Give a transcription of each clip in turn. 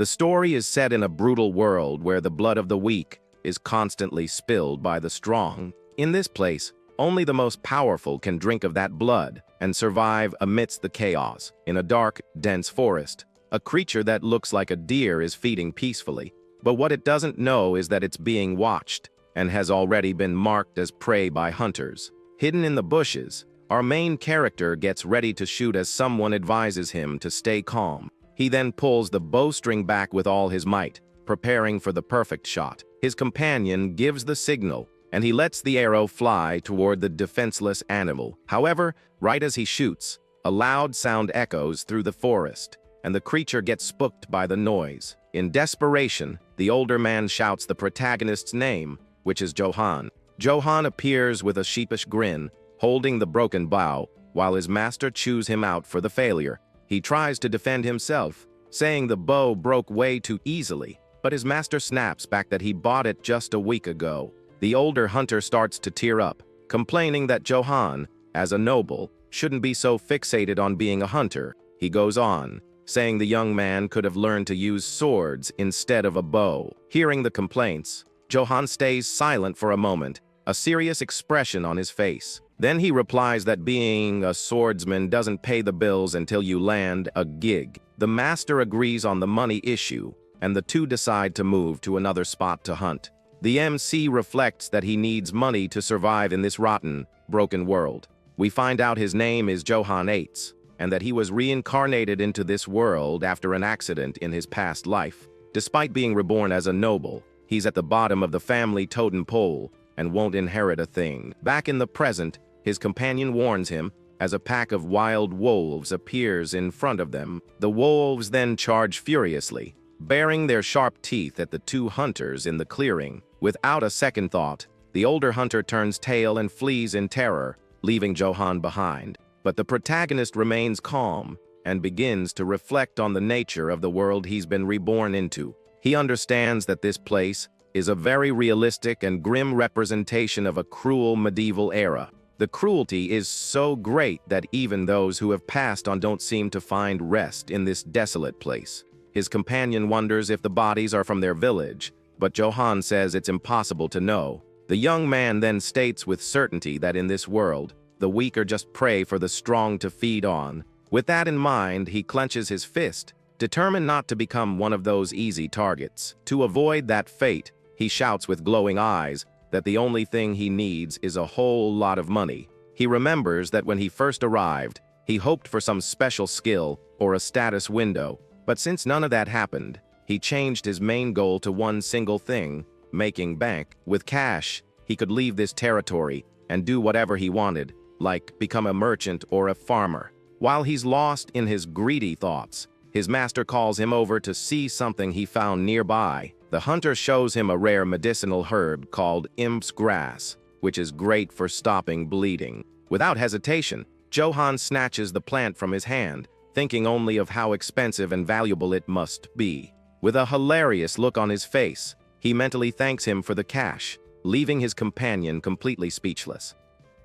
The story is set in a brutal world where the blood of the weak is constantly spilled by the strong. In this place, only the most powerful can drink of that blood and survive amidst the chaos. In a dark, dense forest, a creature that looks like a deer is feeding peacefully, but what it doesn't know is that it's being watched and has already been marked as prey by hunters. Hidden in the bushes, our main character gets ready to shoot as someone advises him to stay calm. He then pulls the bowstring back with all his might, preparing for the perfect shot. His companion gives the signal, and he lets the arrow fly toward the defenseless animal. However, right as he shoots, a loud sound echoes through the forest, and the creature gets spooked by the noise. In desperation, the older man shouts the protagonist's name, which is Johan. Johan appears with a sheepish grin, holding the broken bow, while his master chews him out for the failure. He tries to defend himself, saying the bow broke way too easily, but his master snaps back that he bought it just a week ago. The older hunter starts to tear up, complaining that Johan, as a noble, shouldn't be so fixated on being a hunter. He goes on, saying the young man could have learned to use swords instead of a bow. Hearing the complaints, Johan stays silent for a moment, a serious expression on his face. Then he replies that being a swordsman doesn't pay the bills until you land a gig. The master agrees on the money issue, and the two decide to move to another spot to hunt. The MC reflects that he needs money to survive in this rotten, broken world. We find out his name is Johan Eights, and that he was reincarnated into this world after an accident in his past life. Despite being reborn as a noble, he's at the bottom of the family totem pole and won't inherit a thing. Back in the present, his companion warns him as a pack of wild wolves appears in front of them. The wolves then charge furiously, baring their sharp teeth at the two hunters in the clearing. Without a second thought, the older hunter turns tail and flees in terror, leaving Johan behind. But the protagonist remains calm and begins to reflect on the nature of the world he's been reborn into. He understands that this place is a very realistic and grim representation of a cruel medieval era. The cruelty is so great that even those who have passed on don't seem to find rest in this desolate place. His companion wonders if the bodies are from their village, but Johan says it's impossible to know. The young man then states with certainty that in this world, the weak are just prey for the strong to feed on. With that in mind, he clenches his fist, determined not to become one of those easy targets. To avoid that fate, he shouts with glowing eyes that the only thing he needs is a whole lot of money. He remembers that when he first arrived, he hoped for some special skill or a status window, but since none of that happened, he changed his main goal to one single thing: making bank. With cash, he could leave this territory and do whatever he wanted, like become a merchant or a farmer. While he's lost in his greedy thoughts, his master calls him over to see something he found nearby. The hunter shows him a rare medicinal herb called imp's grass, which is great for stopping bleeding. Without hesitation, Johan snatches the plant from his hand, thinking only of how expensive and valuable it must be. With a hilarious look on his face, he mentally thanks him for the cash, leaving his companion completely speechless.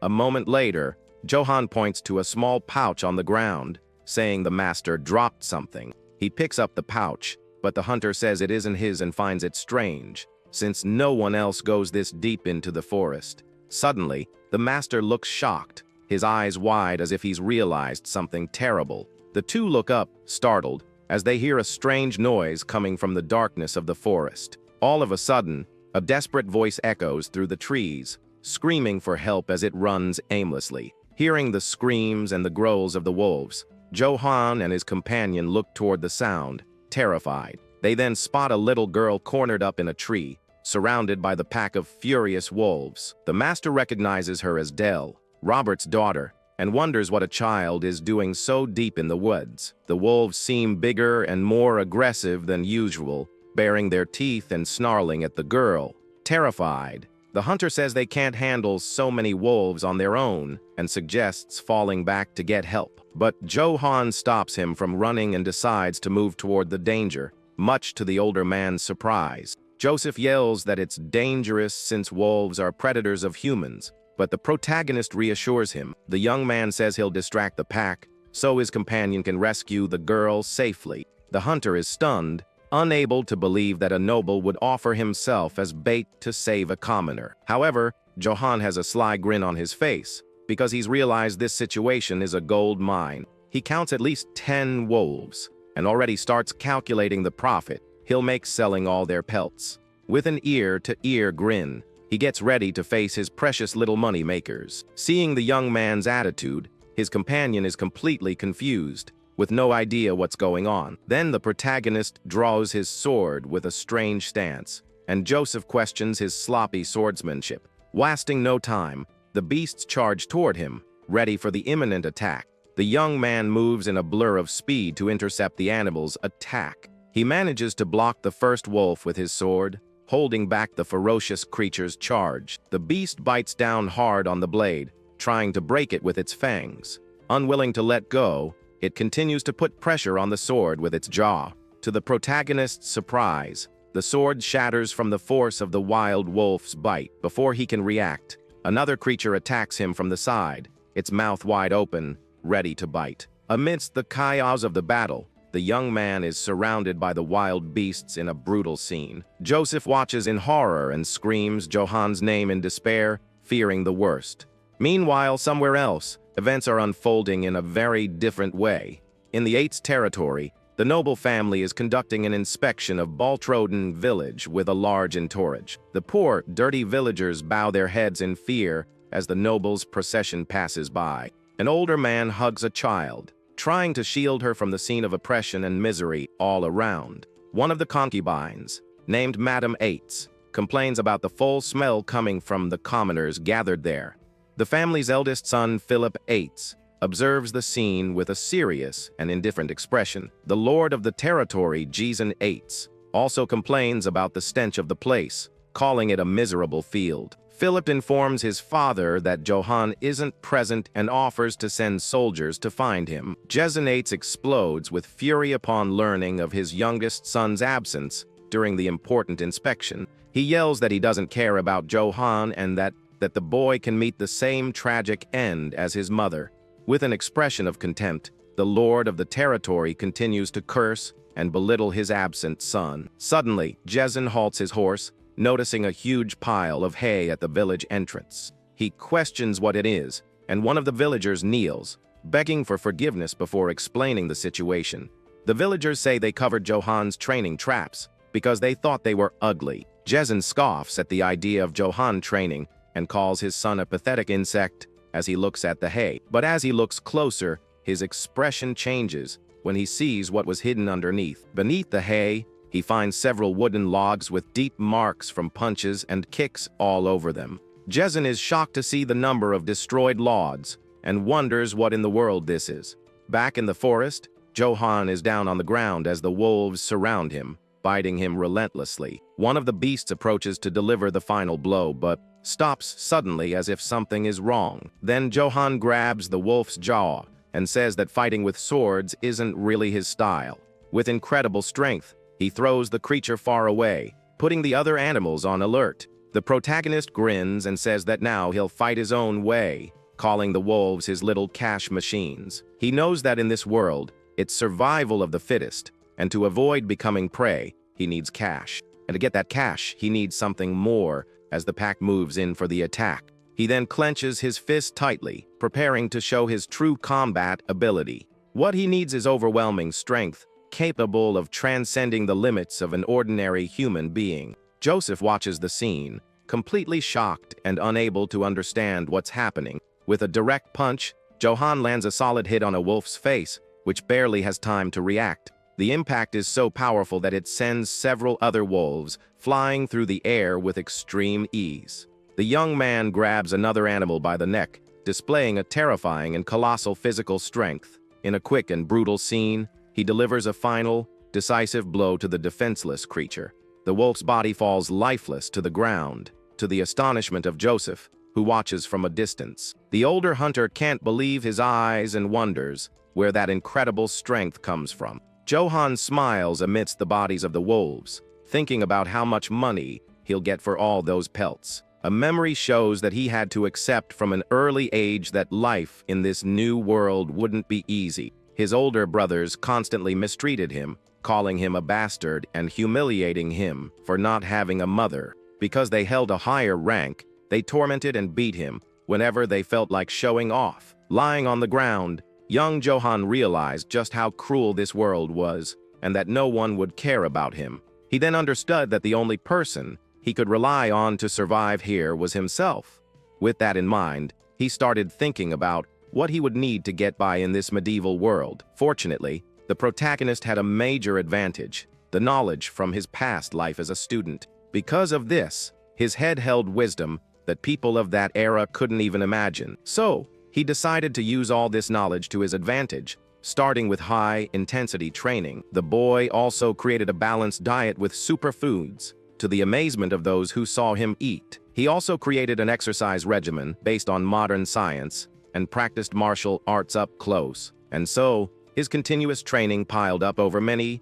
A moment later, Johan points to a small pouch on the ground, saying the master dropped something. He picks up the pouch, but the hunter says it isn't his and finds it strange, since no one else goes this deep into the forest. Suddenly, the master looks shocked, his eyes wide as if he's realized something terrible. The two look up, startled, as they hear a strange noise coming from the darkness of the forest. All of a sudden, a desperate voice echoes through the trees, screaming for help as it runs aimlessly. Hearing the screams and the growls of the wolves, Johan and his companion look toward the sound, terrified. They then spot a little girl cornered up in a tree, surrounded by the pack of furious wolves. The master recognizes her as Dell, Robert's daughter, and wonders what a child is doing so deep in the woods. The wolves seem bigger and more aggressive than usual, baring their teeth and snarling at the girl. Terrified, the hunter says they can't handle so many wolves on their own and suggests falling back to get help. But Johan stops him from running and decides to move toward the danger, much to the older man's surprise. Joseph yells that it's dangerous since wolves are predators of humans, but the protagonist reassures him. The young man says he'll distract the pack so his companion can rescue the girl safely. The hunter is stunned unable to believe that a noble would offer himself as bait to save a commoner. However, Johan has a sly grin on his face, because he's realized this situation is a gold mine. He counts at least 10 wolves, and already starts calculating the profit he'll make selling all their pelts. With an ear-to-ear grin, he gets ready to face his precious little money makers. Seeing the young man's attitude, his companion is completely confused, with no idea what's going on. Then the protagonist draws his sword with a strange stance, and Joseph questions his sloppy swordsmanship. Wasting no time, the beasts charge toward him, ready for the imminent attack. The young man moves in a blur of speed to intercept the animal's attack. He manages to block the first wolf with his sword, holding back the ferocious creature's charge. The beast bites down hard on the blade, trying to break it with its fangs. Unwilling to let go, it continues to put pressure on the sword with its jaw. To the protagonist's surprise, the sword shatters from the force of the wild wolf's bite. Before he can react, another creature attacks him from the side, its mouth wide open, ready to bite. Amidst the chaos of the battle, the young man is surrounded by the wild beasts in a brutal scene. Joseph watches in horror and screams Johan's name in despair, fearing the worst. Meanwhile, somewhere else, events are unfolding in a very different way. In the 8th territory, the noble family is conducting an inspection of Baltroden village with a large entourage. The poor, dirty villagers bow their heads in fear as the noble's procession passes by. An older man hugs a child, trying to shield her from the scene of oppression and misery all around. One of the concubines, named Madame Eights, complains about the foul smell coming from the commoners gathered there. The family's eldest son, Philip Eights, observes the scene with a serious and indifferent expression. The lord of the territory, Jezen Eights, also complains about the stench of the place, calling it a miserable field. Philip informs his father that Johan isn't present and offers to send soldiers to find him. Jezen Eights explodes with fury upon learning of his youngest son's absence during the important inspection. He yells that he doesn't care about Johan and that the boy can meet the same tragic end as his mother. With an expression of contempt, the lord of the territory continues to curse and belittle his absent son. Suddenly, Jezen halts his horse, noticing a huge pile of hay at the village entrance. He questions what it is, and one of the villagers kneels, begging for forgiveness before explaining the situation. The villagers say they covered Johan's training traps because they thought they were ugly. Jezen scoffs at the idea of Johan training and calls his son a pathetic insect as he looks at the hay. But as he looks closer, his expression changes when he sees what was hidden underneath. Beneath the hay, he finds several wooden logs with deep marks from punches and kicks all over them. Jezen is shocked to see the number of destroyed logs and wonders what in the world this is. Back in the forest, Johan is down on the ground as the wolves surround him, biting him relentlessly. One of the beasts approaches to deliver the final blow, but stops suddenly as if something is wrong. Then Johan grabs the wolf's jaw and says that fighting with swords isn't really his style. With incredible strength, he throws the creature far away, putting the other animals on alert. The protagonist grins and says that now he'll fight his own way, calling the wolves his little cash machines. He knows that in this world, it's survival of the fittest, and to avoid becoming prey, he needs cash. And to get that cash, he needs something more as the pack moves in for the attack. He then clenches his fist tightly, preparing to show his true combat ability. What he needs is overwhelming strength, capable of transcending the limits of an ordinary human being. Joseph watches the scene, completely shocked and unable to understand what's happening. With a direct punch, Johan lands a solid hit on a wolf's face, which barely has time to react. The impact is so powerful that it sends several other wolves flying through the air with extreme ease. The young man grabs another animal by the neck, displaying a terrifying and colossal physical strength. In a quick and brutal scene, he delivers a final, decisive blow to the defenseless creature. The wolf's body falls lifeless to the ground, to the astonishment of Joseph, who watches from a distance. The older hunter can't believe his eyes and wonders where that incredible strength comes from. Johan smiles amidst the bodies of the wolves, thinking about how much money he'll get for all those pelts. A memory shows that he had to accept from an early age that life in this new world wouldn't be easy. His older brothers constantly mistreated him, calling him a bastard and humiliating him for not having a mother. Because they held a higher rank, they tormented and beat him whenever they felt like showing off. Lying on the ground, young Johan realized just how cruel this world was and that no one would care about him. He then understood that the only person he could rely on to survive here was himself. With that in mind, he started thinking about what he would need to get by in this medieval world. Fortunately, the protagonist had a major advantage: the knowledge from his past life as a student. Because of this, his head held wisdom that people of that era couldn't even imagine. So, he decided to use all this knowledge to his advantage, starting with high-intensity training. The boy also created a balanced diet with superfoods, to the amazement of those who saw him eat. He also created an exercise regimen based on modern science and practiced martial arts up close. And so, his continuous training piled up over many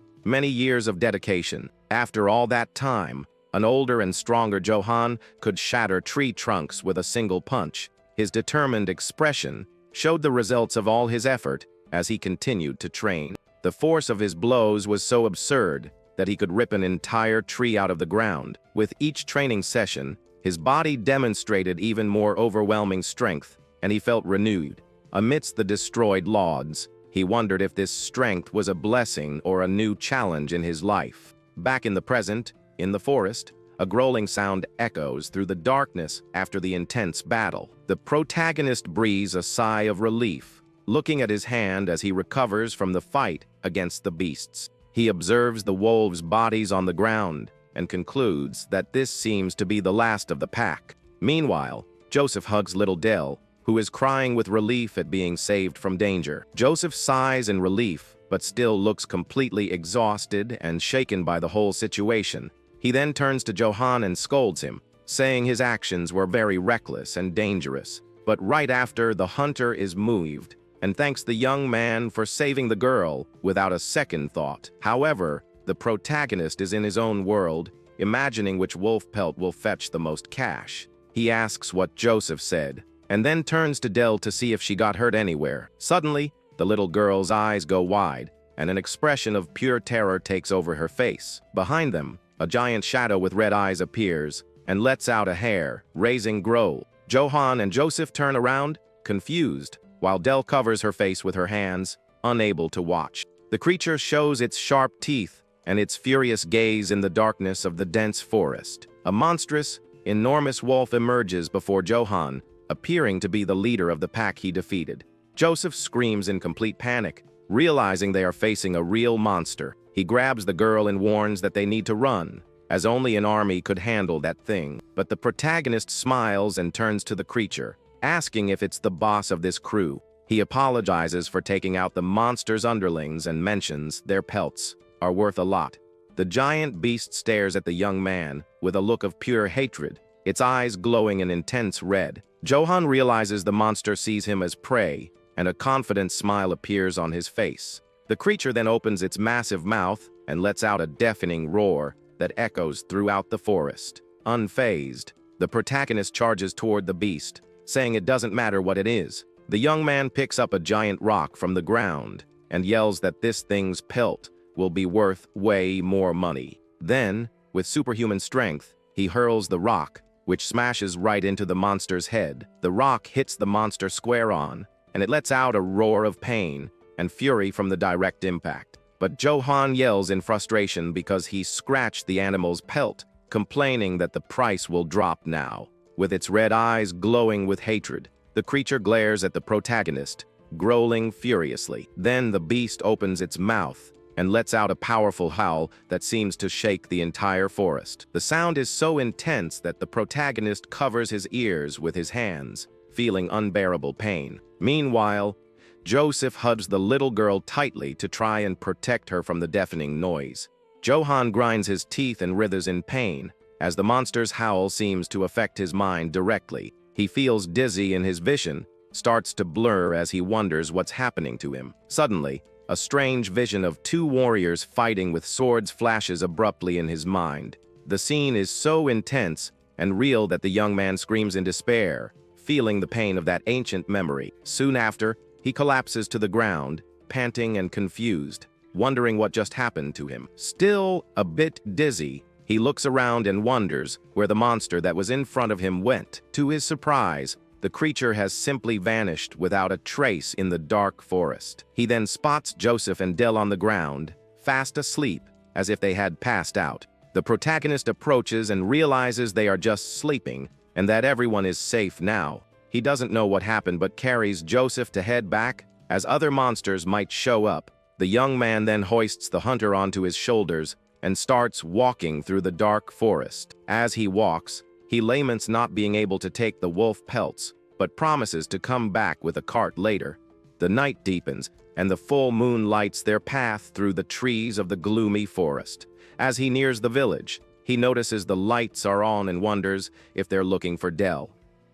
years of dedication. After all that time, an older and stronger Johan could shatter tree trunks with a single punch. His determined expression showed the results of all his effort as he continued to train. The force of his blows was so absurd that he could rip an entire tree out of the ground. With each training session, his body demonstrated even more overwhelming strength, and he felt renewed. Amidst the destroyed logs, he wondered if this strength was a blessing or a new challenge in his life. Back in the present, in the forest, a growling sound echoes through the darkness after the intense battle. The protagonist breathes a sigh of relief, looking at his hand as he recovers from the fight against the beasts. He observes the wolves' bodies on the ground and concludes that this seems to be the last of the pack. Meanwhile, Joseph hugs little Dell, who is crying with relief at being saved from danger. Joseph sighs in relief, but still looks completely exhausted and shaken by the whole situation. He then turns to Johan and scolds him, saying his actions were very reckless and dangerous. But right after, the hunter is moved and thanks the young man for saving the girl without a second thought. However, the protagonist is in his own world, imagining which wolf pelt will fetch the most cash. He asks what Joseph said, and then turns to Dell to see if she got hurt anywhere. Suddenly, the little girl's eyes go wide, and an expression of pure terror takes over her face. Behind them, a giant shadow with red eyes appears and lets out a hair-raising growl. Johan and Joseph turn around, confused, while Dell covers her face with her hands, unable to watch. The creature shows its sharp teeth and its furious gaze in the darkness of the dense forest. A monstrous, enormous wolf emerges before Johan, appearing to be the leader of the pack he defeated. Joseph screams in complete panic, realizing they are facing a real monster. He grabs the girl and warns that they need to run, as only an army could handle that thing. But the protagonist smiles and turns to the creature, asking if it's the boss of this crew. He apologizes for taking out the monster's underlings and mentions their pelts are worth a lot. The giant beast stares at the young man with a look of pure hatred, its eyes glowing an intense red. Johan realizes the monster sees him as prey, and a confident smile appears on his face. The creature then opens its massive mouth and lets out a deafening roar that echoes throughout the forest. Unfazed, the protagonist charges toward the beast, saying it doesn't matter what it is. The young man picks up a giant rock from the ground and yells that this thing's pelt will be worth way more money. Then, with superhuman strength, he hurls the rock, which smashes right into the monster's head. The rock hits the monster square on, and it lets out a roar of pain and fury from the direct impact. But Johan yells in frustration because he scratched the animal's pelt, complaining that the price will drop now. With its red eyes glowing with hatred, the creature glares at the protagonist, growling furiously. Then the beast opens its mouth and lets out a powerful howl that seems to shake the entire forest. The sound is so intense that the protagonist covers his ears with his hands, feeling unbearable pain. Meanwhile, Joseph hugs the little girl tightly to try and protect her from the deafening noise. Johan grinds his teeth and writhes in pain, as the monster's howl seems to affect his mind directly. He feels dizzy and his vision starts to blur as he wonders what's happening to him. Suddenly, a strange vision of two warriors fighting with swords flashes abruptly in his mind. The scene is so intense and real that the young man screams in despair, feeling the pain of that ancient memory. Soon after, he collapses to the ground, panting and confused. wondering what just happened to him. Still a bit dizzy, he looks around and wonders where the monster that was in front of him went. To his surprise, the creature has simply vanished without a trace in the dark forest. He then spots Joseph and Del on the ground, fast asleep, as if they had passed out. The protagonist approaches and realizes they are just sleeping, and that everyone is safe now. He doesn't know what happened but carries Joseph to head back, as other monsters might show up. The young man then hoists the hunter onto his shoulders and starts walking through the dark forest. As he walks, he laments not being able to take the wolf pelts, but promises to come back with a cart later. The night deepens, and the full moon lights their path through the trees of the gloomy forest. As he nears the village, he notices the lights are on and wonders if they're looking for Del.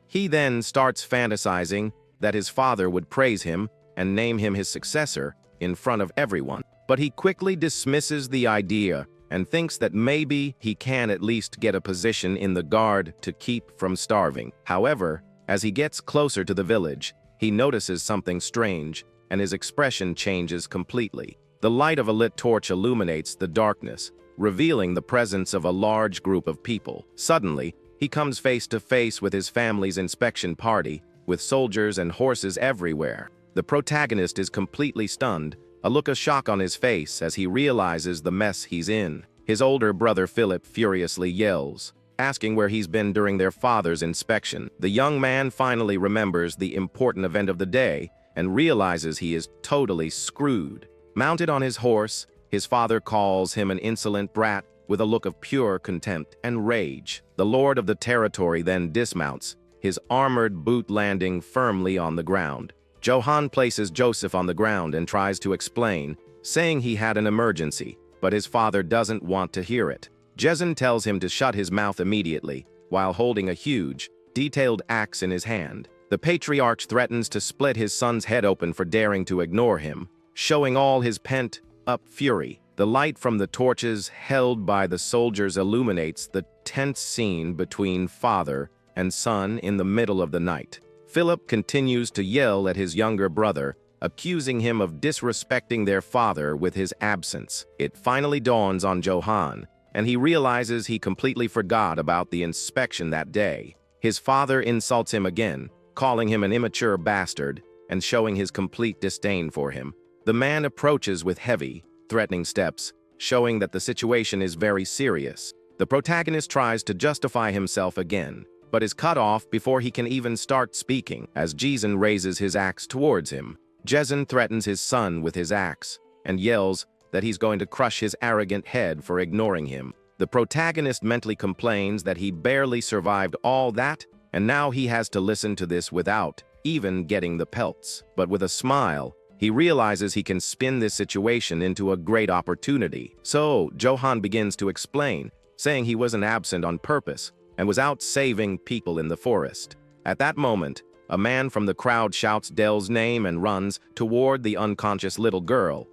He then starts fantasizing that his father would praise him and name him his successor in front of everyone. But he quickly dismisses the idea and thinks that maybe he can at least get a position in the guard to keep from starving. However, as he gets closer to the village, he notices something strange, and his expression changes completely. The light of a lit torch illuminates the darkness, revealing the presence of a large group of people. Suddenly, he comes face to face with his family's inspection party, with soldiers and horses everywhere. The protagonist is completely stunned, a look of shock on his face as he realizes the mess he's in. His older brother Philip furiously yells, asking where he's been during their father's inspection. The young man finally remembers the important event of the day and realizes he is totally screwed. Mounted on his horse, his father calls him an insolent brat with a look of pure contempt and rage. The lord of the territory then dismounts, his armored boot landing firmly on the ground. Johan places Joseph on the ground and tries to explain, saying he had an emergency, but his father doesn't want to hear it. Jezen tells him to shut his mouth immediately, while holding a huge, detailed axe in his hand. The patriarch threatens to split his son's head open for daring to ignore him, showing all his pent-up fury. The light from the torches held by the soldiers illuminates the tense scene between father and son in the middle of the night. Philip continues to yell at his younger brother, accusing him of disrespecting their father with his absence. It finally dawns on Johan, and he realizes he completely forgot about the inspection that day. His father insults him again, calling him an immature bastard and showing his complete disdain for him. The man approaches with heavy, threatening steps, showing that the situation is very serious. The protagonist tries to justify himself again, but is cut off before he can even start speaking, as Jezen raises his axe towards him. Jezen threatens his son with his axe, and yells that he's going to crush his arrogant head for ignoring him. The protagonist mentally complains that he barely survived all that, and now he has to listen to this without even getting the pelts. But with a smile, he realizes he can spin this situation into a great opportunity. So, Johan begins to explain, saying he wasn't absent on purpose and was out saving people in the forest. At that moment, a man from the crowd shouts Del's name and runs toward the unconscious little girl.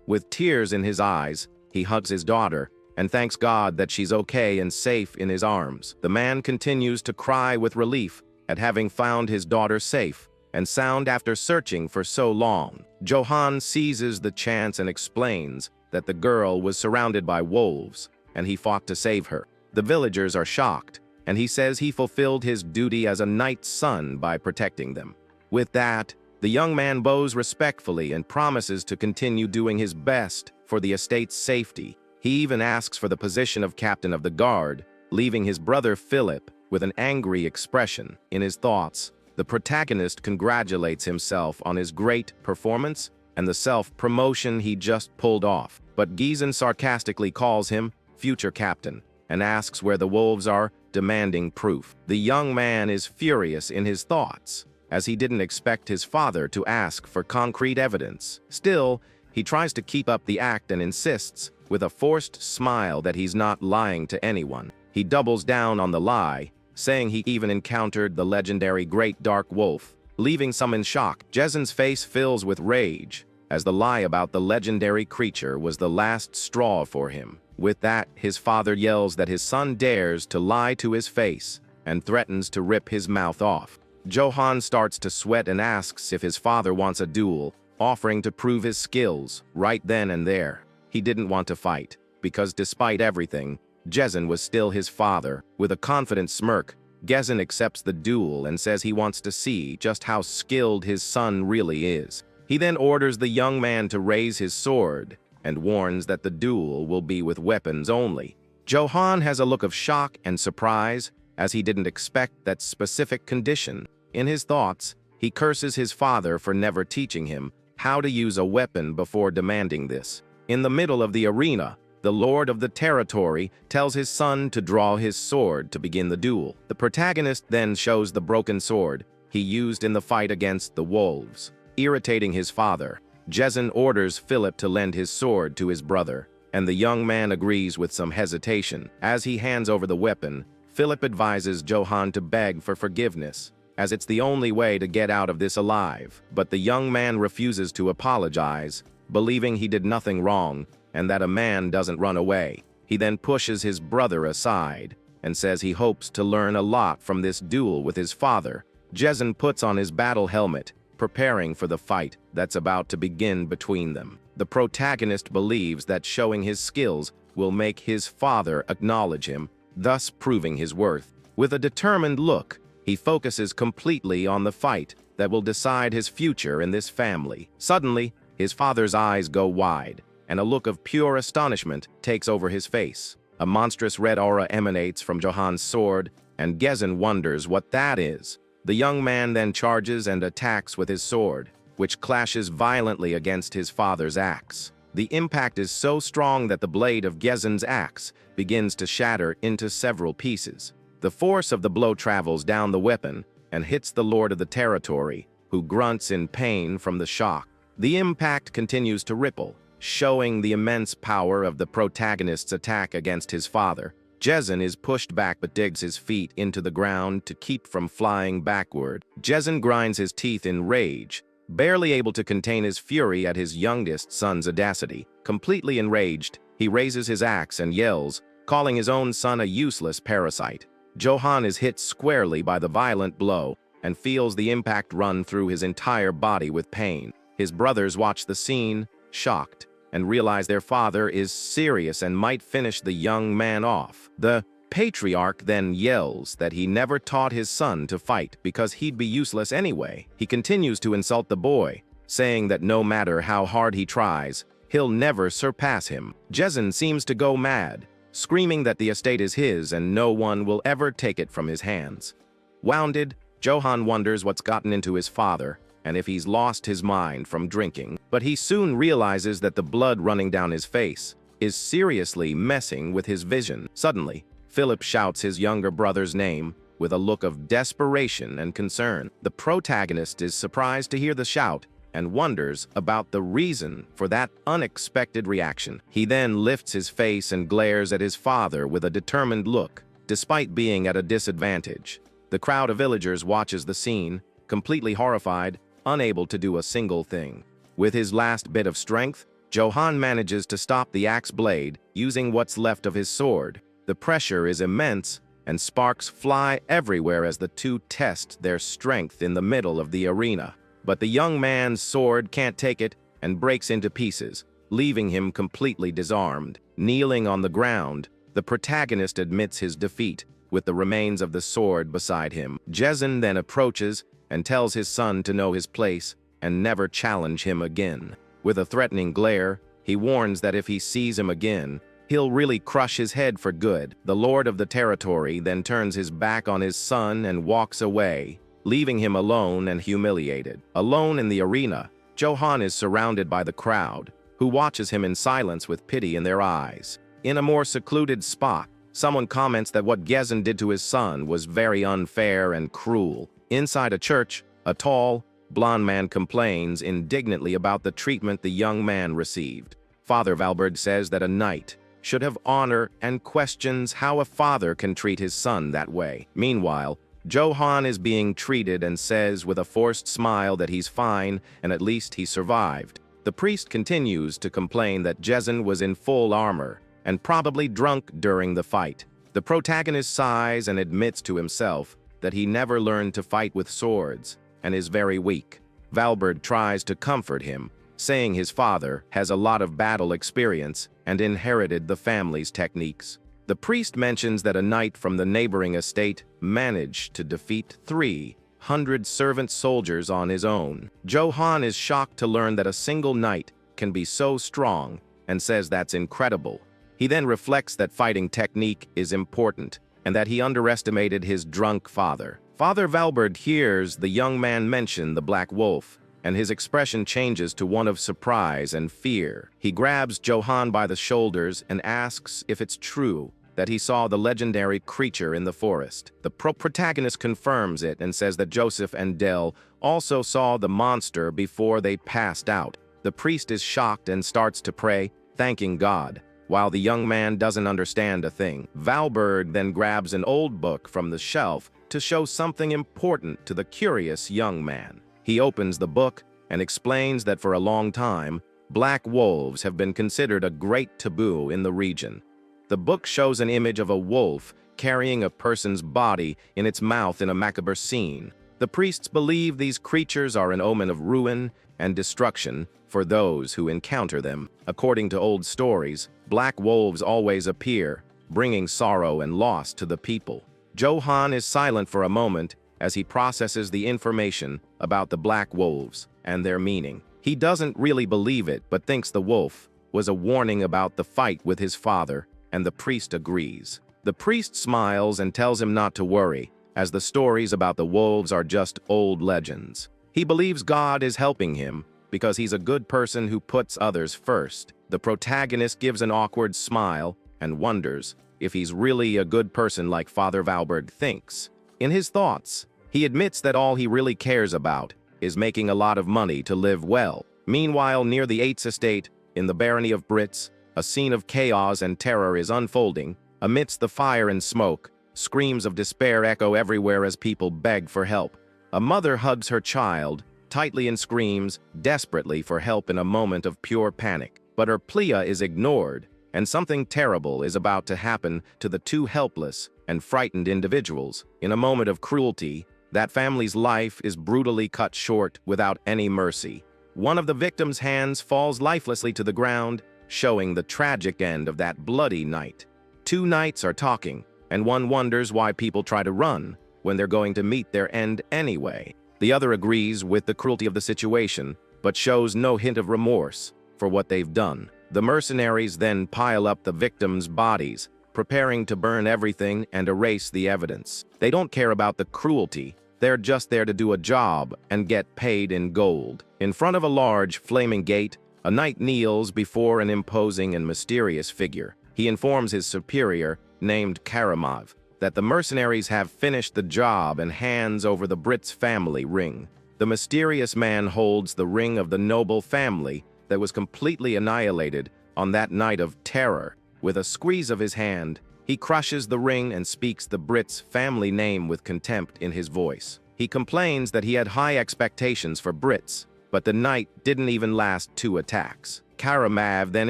With tears in his eyes, he hugs his daughter and thanks God that she's okay and safe in his arms. The man continues to cry with relief at having found his daughter safe and sound after searching for so long. Johan seizes the chance and explains that the girl was surrounded by wolves and he fought to save her. The villagers are shocked, and he says he fulfilled his duty as a knight's son by protecting them. With that, the young man bows respectfully and promises to continue doing his best for the estate's safety. He even asks for the position of captain of the guard, leaving his brother Philip with an angry expression. In his thoughts, the protagonist congratulates himself on his great performance and the self-promotion he just pulled off. But Jezen sarcastically calls him future captain and asks where the wolves are, demanding proof. The young man is furious in his thoughts, as he didn't expect his father to ask for concrete evidence. Still, he tries to keep up the act and insists, with a forced smile, that he's not lying to anyone. He doubles down on the lie, saying he even encountered the legendary Great Dark Wolf, leaving some in shock. Jezen's face fills with rage, as the lie about the legendary creature was the last straw for him. With that, his father yells that his son dares to lie to his face and threatens to rip his mouth off. Johan starts to sweat and asks if his father wants a duel, offering to prove his skills right then and there. He didn't want to fight, because despite everything, Jezen was still his father. With a confident smirk, Jezen accepts the duel and says he wants to see just how skilled his son really is. He then orders the young man to raise his sword and warns that the duel will be with weapons only. Johan has a look of shock and surprise, as he didn't expect that specific condition. In his thoughts, he curses his father for never teaching him how to use a weapon before demanding this. In the middle of the arena, the lord of the territory tells his son to draw his sword to begin the duel. The protagonist then shows the broken sword he used in the fight against the wolves. Irritating his father, Jezen orders Philip to lend his sword to his brother, and the young man agrees with some hesitation. As he hands over the weapon, Philip advises Johan to beg for forgiveness, as it's the only way to get out of this alive. But the young man refuses to apologize, believing he did nothing wrong and that a man doesn't run away. He then pushes his brother aside and says he hopes to learn a lot from this duel with his father. Jezen puts on his battle helmet, preparing for the fight that's about to begin between them. The protagonist believes that showing his skills will make his father acknowledge him, thus proving his worth. With a determined look, he focuses completely on the fight that will decide his future in this family. Suddenly, his father's eyes go wide, and a look of pure astonishment takes over his face. A monstrous red aura emanates from Johan's sword, and Jezen wonders what that is. The young man then charges and attacks with his sword, which clashes violently against his father's axe. The impact is so strong that the blade of Jezen's axe begins to shatter into several pieces. The force of the blow travels down the weapon and hits the lord of the territory, who grunts in pain from the shock. The impact continues to ripple, showing the immense power of the protagonist's attack against his father. Jezen is pushed back but digs his feet into the ground to keep from flying backward. Jezen grinds his teeth in rage, barely able to contain his fury at his youngest son's audacity. Completely enraged, he raises his axe and yells, calling his own son a useless parasite. Johan is hit squarely by the violent blow and feels the impact run through his entire body with pain. His brothers watch the scene, shocked, and realize their father is serious and might finish the young man off. The patriarch then yells that he never taught his son to fight because he'd be useless anyway. He continues to insult the boy, saying that no matter how hard he tries, he'll never surpass him. Jezen seems to go mad, screaming that the estate is his and no one will ever take it from his hands. Wounded, Johan wonders what's gotten into his father and if he's lost his mind from drinking, but he soon realizes that the blood running down his face is seriously messing with his vision. Suddenly, Philip shouts his younger brother's name with a look of desperation and concern. The protagonist is surprised to hear the shout and wonders about the reason for that unexpected reaction. He then lifts his face and glares at his father with a determined look, despite being at a disadvantage. The crowd of villagers watches the scene, completely horrified, unable to do a single thing. With his last bit of strength, Johan manages to stop the axe blade using what's left of his sword. The pressure is immense, and sparks fly everywhere as the two test their strength in the middle of the arena. But the young man's sword can't take it and breaks into pieces, leaving him completely disarmed. Kneeling on the ground, the protagonist admits his defeat, with the remains of the sword beside him. Jezen then approaches and tells his son to know his place and never challenge him again. With a threatening glare, he warns that if he sees him again, he'll really crush his head for good. The lord of the territory then turns his back on his son and walks away, leaving him alone and humiliated. Alone in the arena, Johan is surrounded by the crowd, who watches him in silence with pity in their eyes. In a more secluded spot, someone comments that what Jezen did to his son was very unfair and cruel. Inside a church, a tall, blond man complains indignantly about the treatment the young man received. Father Valberd says that a knight should have honor and questions how a father can treat his son that way. Meanwhile, Johan is being treated and says with a forced smile that he's fine and at least he survived. The priest continues to complain that Jezen was in full armor and probably drunk during the fight. The protagonist sighs and admits to himself that he never learned to fight with swords and is very weak. Valberd tries to comfort him, saying his father has a lot of battle experience and inherited the family's techniques. The priest mentions that a knight from the neighboring estate managed to defeat 300 servant soldiers on his own. Johan is shocked to learn that a single knight can be so strong and says that's incredible. He then reflects that fighting technique is important and that he underestimated his drunk father. Father Valberd hears the young man mention the Black Wolf, and his expression changes to one of surprise and fear. He grabs Johan by the shoulders and asks if it's true that he saw the legendary creature in the forest. The protagonist confirms it and says that Joseph and Dell also saw the monster before they passed out. The priest is shocked and starts to pray, thanking God, while the young man doesn't understand a thing. Valberd then grabs an old book from the shelf to show something important to the curious young man. He opens the book and explains that for a long time, black wolves have been considered a great taboo in the region. The book shows an image of a wolf carrying a person's body in its mouth in a macabre scene. The priests believe these creatures are an omen of ruin and destruction for those who encounter them. According to old stories, black wolves always appear, bringing sorrow and loss to the people. Johan is silent for a moment as he processes the information about the black wolves and their meaning. He doesn't really believe it, but thinks the wolf was a warning about the fight with his father, and the priest agrees. The priest smiles and tells him not to worry, as the stories about the wolves are just old legends. He believes God is helping him because he's a good person who puts others first. The protagonist gives an awkward smile and wonders if he's really a good person like Father Valberd thinks. In his thoughts, he admits that all he really cares about is making a lot of money to live well. Meanwhile, near the Eights Estate, in the barony of Brits, a scene of chaos and terror is unfolding. Amidst the fire and smoke, screams of despair echo everywhere as people beg for help. A mother hugs her child tightly and screams desperately for help in a moment of pure panic. But her plea is ignored, and something terrible is about to happen to the two helpless and frightened individuals. In a moment of cruelty, that family's life is brutally cut short without any mercy. One of the victims' hands falls lifelessly to the ground, showing the tragic end of that bloody night. Two knights are talking, and one wonders why people try to run when they're going to meet their end anyway. The other agrees with the cruelty of the situation, but shows no hint of remorse for what they've done. The mercenaries then pile up the victims' bodies, preparing to burn everything and erase the evidence. They don't care about the cruelty. They're just there to do a job and get paid in gold. In front of a large, flaming gate, a knight kneels before an imposing and mysterious figure. He informs his superior, named Karamov, that the mercenaries have finished the job and hands over the Brits family ring. The mysterious man holds the ring of the noble family that was completely annihilated on that night of terror. With a squeeze of his hand, he crushes the ring and speaks the Brits' family name with contempt in his voice. He complains that he had high expectations for Brits, but the knight didn't even last 2 attacks. Karamov then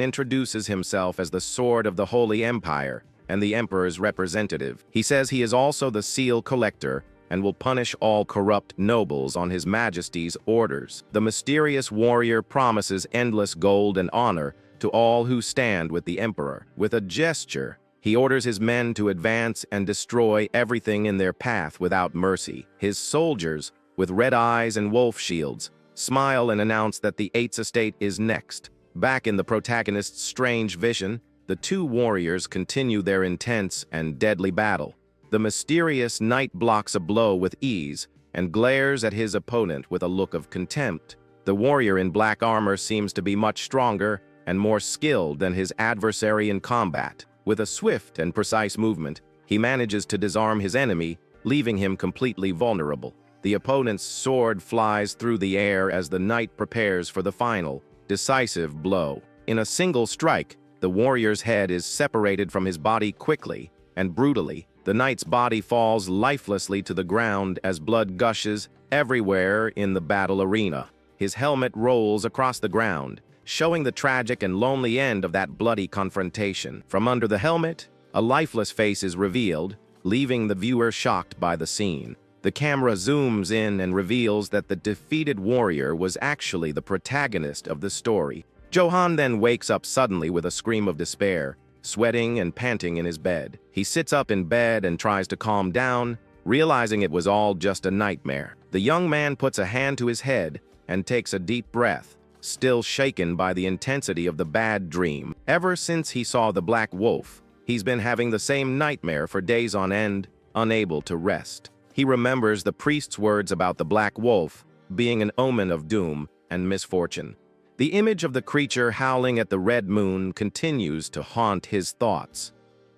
introduces himself as the Sword of the Holy Empire and the Emperor's representative. He says he is also the seal collector and will punish all corrupt nobles on His Majesty's orders. The mysterious warrior promises endless gold and honor to all who stand with the Emperor. With a gesture, he orders his men to advance and destroy everything in their path without mercy. His soldiers, with red eyes and wolf shields, smile and announce that the Eights Estate is next. Back in the protagonist's strange vision, the two warriors continue their intense and deadly battle. The mysterious knight blocks a blow with ease and glares at his opponent with a look of contempt. The warrior in black armor seems to be much stronger and more skilled than his adversary in combat. With a swift and precise movement, he manages to disarm his enemy, leaving him completely vulnerable. The opponent's sword flies through the air as the knight prepares for the final, decisive blow. In a single strike, the warrior's head is separated from his body quickly and brutally. The knight's body falls lifelessly to the ground as blood gushes everywhere in the battle arena. His helmet rolls across the ground, showing the tragic and lonely end of that bloody confrontation. From under the helmet, a lifeless face is revealed, leaving the viewer shocked by the scene. The camera zooms in and reveals that the defeated warrior was actually the protagonist of the story. Johan then wakes up suddenly with a scream of despair, sweating and panting in his bed. He sits up in bed and tries to calm down, realizing it was all just a nightmare. The young man puts a hand to his head and takes a deep breath, still shaken by the intensity of the bad dream. Ever since he saw the Black Wolf, he's been having the same nightmare for days on end, unable to rest. He remembers the priest's words about the Black Wolf being an omen of doom and misfortune. The image of the creature howling at the red moon continues to haunt his thoughts.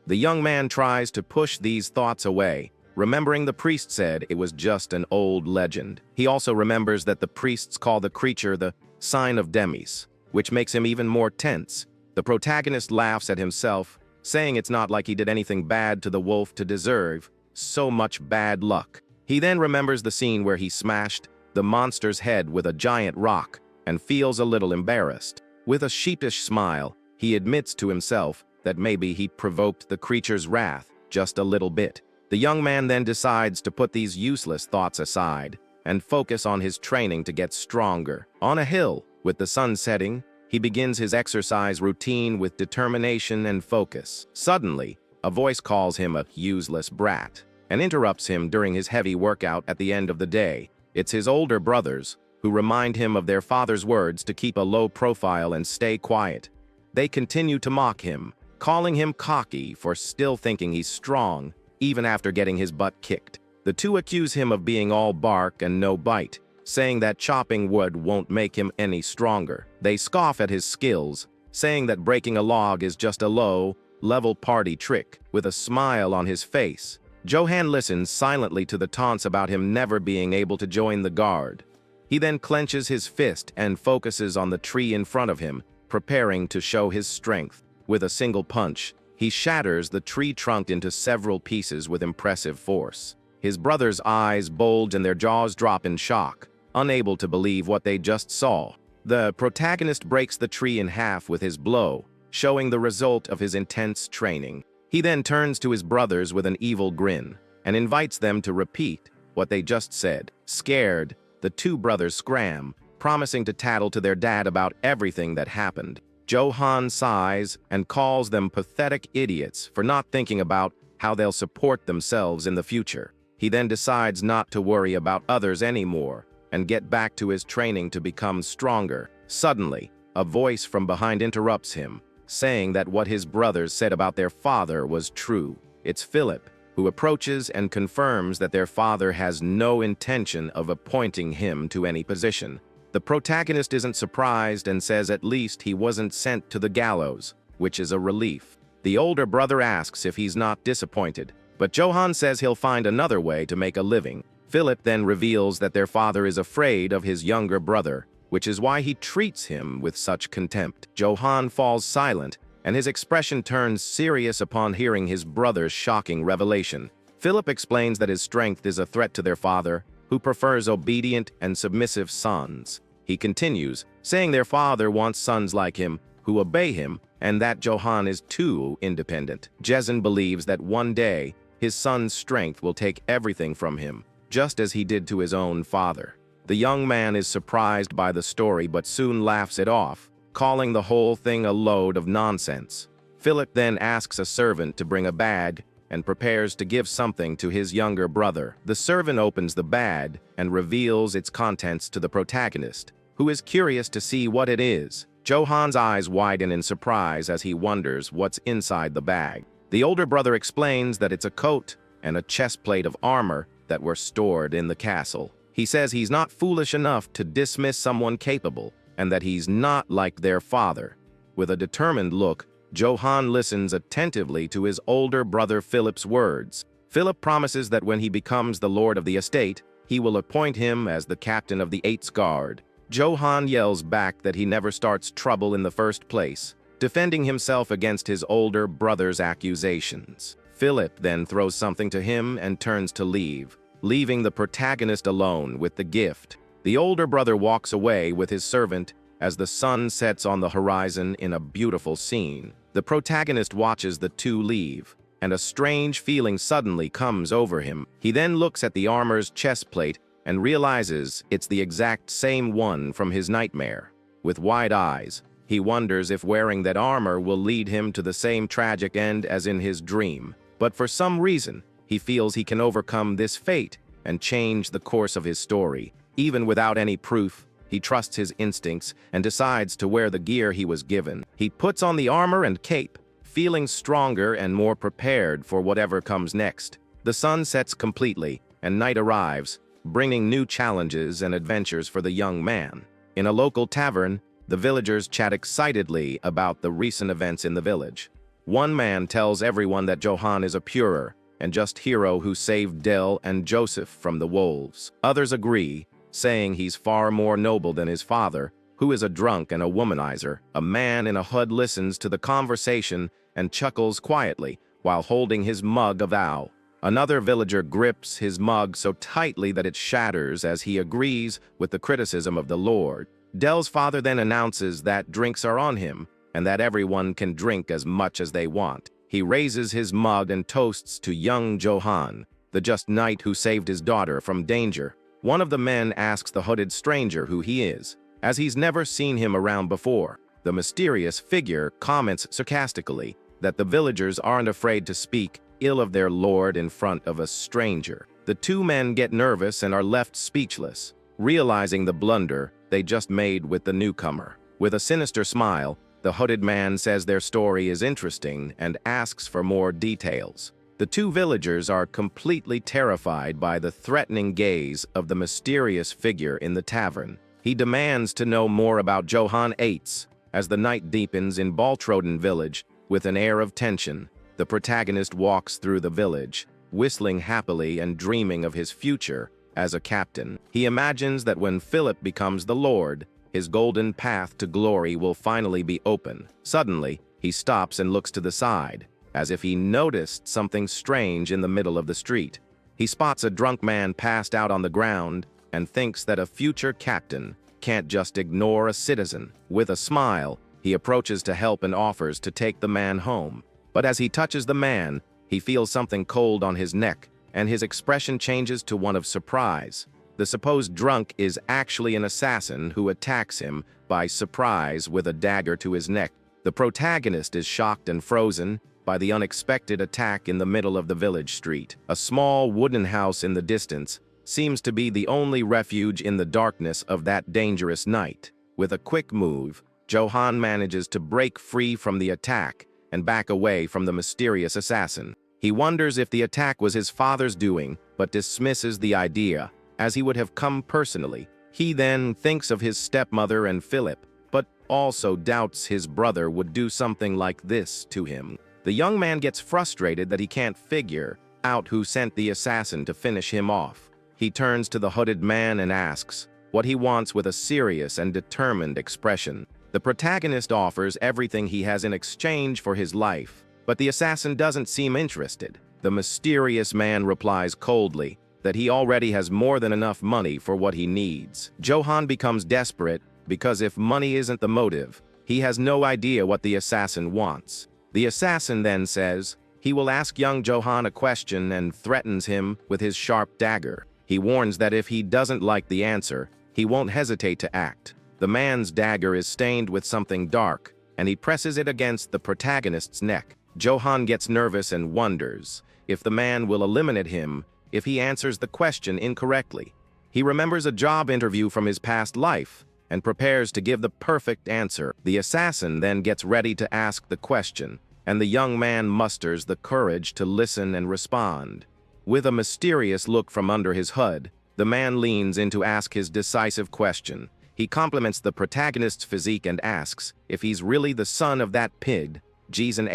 The young man tries to push these thoughts away, remembering the priest said it was just an old legend. He also remembers that the priests call the creature the sign of Demis, which makes him even more tense. The protagonist laughs at himself, saying it's not like he did anything bad to the wolf to deserve so much bad luck. He then remembers the scene where he smashed the monster's head with a giant rock and feels a little embarrassed. With a sheepish smile, he admits to himself that maybe he provoked the creature's wrath just a little bit. The young man then decides to put these useless thoughts aside and focus on his training to get stronger. On a hill, with the sun setting, he begins his exercise routine with determination and focus. Suddenly, a voice calls him a useless brat and interrupts him during his heavy workout at the end of the day. It's his older brothers, who remind him of their father's words to keep a low profile and stay quiet. They continue to mock him, calling him cocky for still thinking he's strong, even after getting his butt kicked. The two accuse him of being all bark and no bite, saying that chopping wood won't make him any stronger. They scoff at his skills, saying that breaking a log is just a low-level party trick. With a smile on his face, Johan listens silently to the taunts about him never being able to join the guard. He then clenches his fist and focuses on the tree in front of him, preparing to show his strength. With a single punch, he shatters the tree trunk into several pieces with impressive force. His brothers' eyes bulge and their jaws drop in shock, unable to believe what they just saw. The protagonist breaks the tree in half with his blow, showing the result of his intense training. He then turns to his brothers with an evil grin and invites them to repeat what they just said. Scared, the two brothers scram, promising to tattle to their dad about everything that happened. Johan sighs and calls them pathetic idiots for not thinking about how they'll support themselves in the future. He then decides not to worry about others anymore and get back to his training to become stronger. Suddenly, a voice from behind interrupts him, saying that what his brothers said about their father was true. It's Philip, who approaches and confirms that their father has no intention of appointing him to any position. The protagonist isn't surprised and says at least he wasn't sent to the gallows, which is a relief. The older brother asks if he's not disappointed, but Johan says he'll find another way to make a living. Philip then reveals that their father is afraid of his younger brother, which is why he treats him with such contempt. Johan falls silent, and his expression turns serious upon hearing his brother's shocking revelation. Philip explains that his strength is a threat to their father, who prefers obedient and submissive sons. He continues, saying their father wants sons like him, who obey him, and that Johan is too independent. Jezen believes that one day, his son's strength will take everything from him, just as he did to his own father. The young man is surprised by the story but soon laughs it off, calling the whole thing a load of nonsense. Philip then asks a servant to bring a bag and prepares to give something to his younger brother. The servant opens the bag and reveals its contents to the protagonist, who is curious to see what it is. Johan's eyes widen in surprise as he wonders what's inside the bag. The older brother explains that it's a coat and a chestplate of armor that were stored in the castle. He says he's not foolish enough to dismiss someone capable, and that he's not like their father. With a determined look, Johan listens attentively to his older brother Philip's words. Philip promises that when he becomes the lord of the estate, he will appoint him as the captain of the 8th Guard. Johan yells back that he never starts trouble in the first place, defending himself against his older brother's accusations. Philip then throws something to him and turns to leave, leaving the protagonist alone with the gift. The older brother walks away with his servant as the sun sets on the horizon in a beautiful scene. The protagonist watches the two leave, and a strange feeling suddenly comes over him. He then looks at the armor's chest plate and realizes it's the exact same one from his nightmare. With wide eyes, he wonders if wearing that armor will lead him to the same tragic end as in his dream. But for some reason, he feels he can overcome this fate and change the course of his story. Even without any proof, he trusts his instincts and decides to wear the gear he was given. He puts on the armor and cape, feeling stronger and more prepared for whatever comes next. The sun sets completely, and night arrives, bringing new challenges and adventures for the young man. In a local tavern, the villagers chat excitedly about the recent events in the village. One man tells everyone that Johan is a purer and just hero who saved Del and Joseph from the wolves. Others agree, saying he's far more noble than his father, who is a drunk and a womanizer. A man in a hood listens to the conversation and chuckles quietly while holding his mug of ale. Another villager grips his mug so tightly that it shatters as he agrees with the criticism of the Lord. Del's father then announces that drinks are on him and that everyone can drink as much as they want. He raises his mug and toasts to young Johan, the just knight who saved his daughter from danger. One of the men asks the hooded stranger who he is, as he's never seen him around before. The mysterious figure comments sarcastically that the villagers aren't afraid to speak ill of their lord in front of a stranger. The two men get nervous and are left speechless, realizing the blunder they just made with the newcomer. With a sinister smile, the hooded man says their story is interesting and asks for more details. The two villagers are completely terrified by the threatening gaze of the mysterious figure in the tavern. He demands to know more about Johan Eitz. As the night deepens in Baltroden village, with an air of tension, the protagonist walks through the village, whistling happily and dreaming of his future as a captain. He imagines that when Philip becomes the Lord, his golden path to glory will finally be open. Suddenly, he stops and looks to the side, as if he noticed something strange in the middle of the street. He spots a drunk man passed out on the ground and thinks that a future captain can't just ignore a citizen. With a smile, he approaches to help and offers to take the man home. But as he touches the man, he feels something cold on his neck, and his expression changes to one of surprise. The supposed drunk is actually an assassin who attacks him by surprise with a dagger to his neck. The protagonist is shocked and frozen by the unexpected attack in the middle of the village street. A small wooden house in the distance seems to be the only refuge in the darkness of that dangerous night. With a quick move, Johan manages to break free from the attack and back away from the mysterious assassin. He wonders if the attack was his father's doing, but dismisses the idea, as he would have come personally. He then thinks of his stepmother and Philip, but also doubts his brother would do something like this to him. The young man gets frustrated that he can't figure out who sent the assassin to finish him off. He turns to the hooded man and asks what he wants with a serious and determined expression. The protagonist offers everything he has in exchange for his life, but the assassin doesn't seem interested. The mysterious man replies coldly that he already has more than enough money for what he needs. Johan becomes desperate because if money isn't the motive, he has no idea what the assassin wants. The assassin then says he will ask young Johan a question and threatens him with his sharp dagger. He warns that if he doesn't like the answer, he won't hesitate to act. The man's dagger is stained with something dark, and he presses it against the protagonist's neck. Johan gets nervous and wonders if the man will eliminate him if he answers the question incorrectly. He remembers a job interview from his past life and prepares to give the perfect answer. The assassin then gets ready to ask the question, and the young man musters the courage to listen and respond. With a mysterious look from under his hood, the man leans in to ask his decisive question. He compliments the protagonist's physique and asks if he's really the son of that pig, Jezen.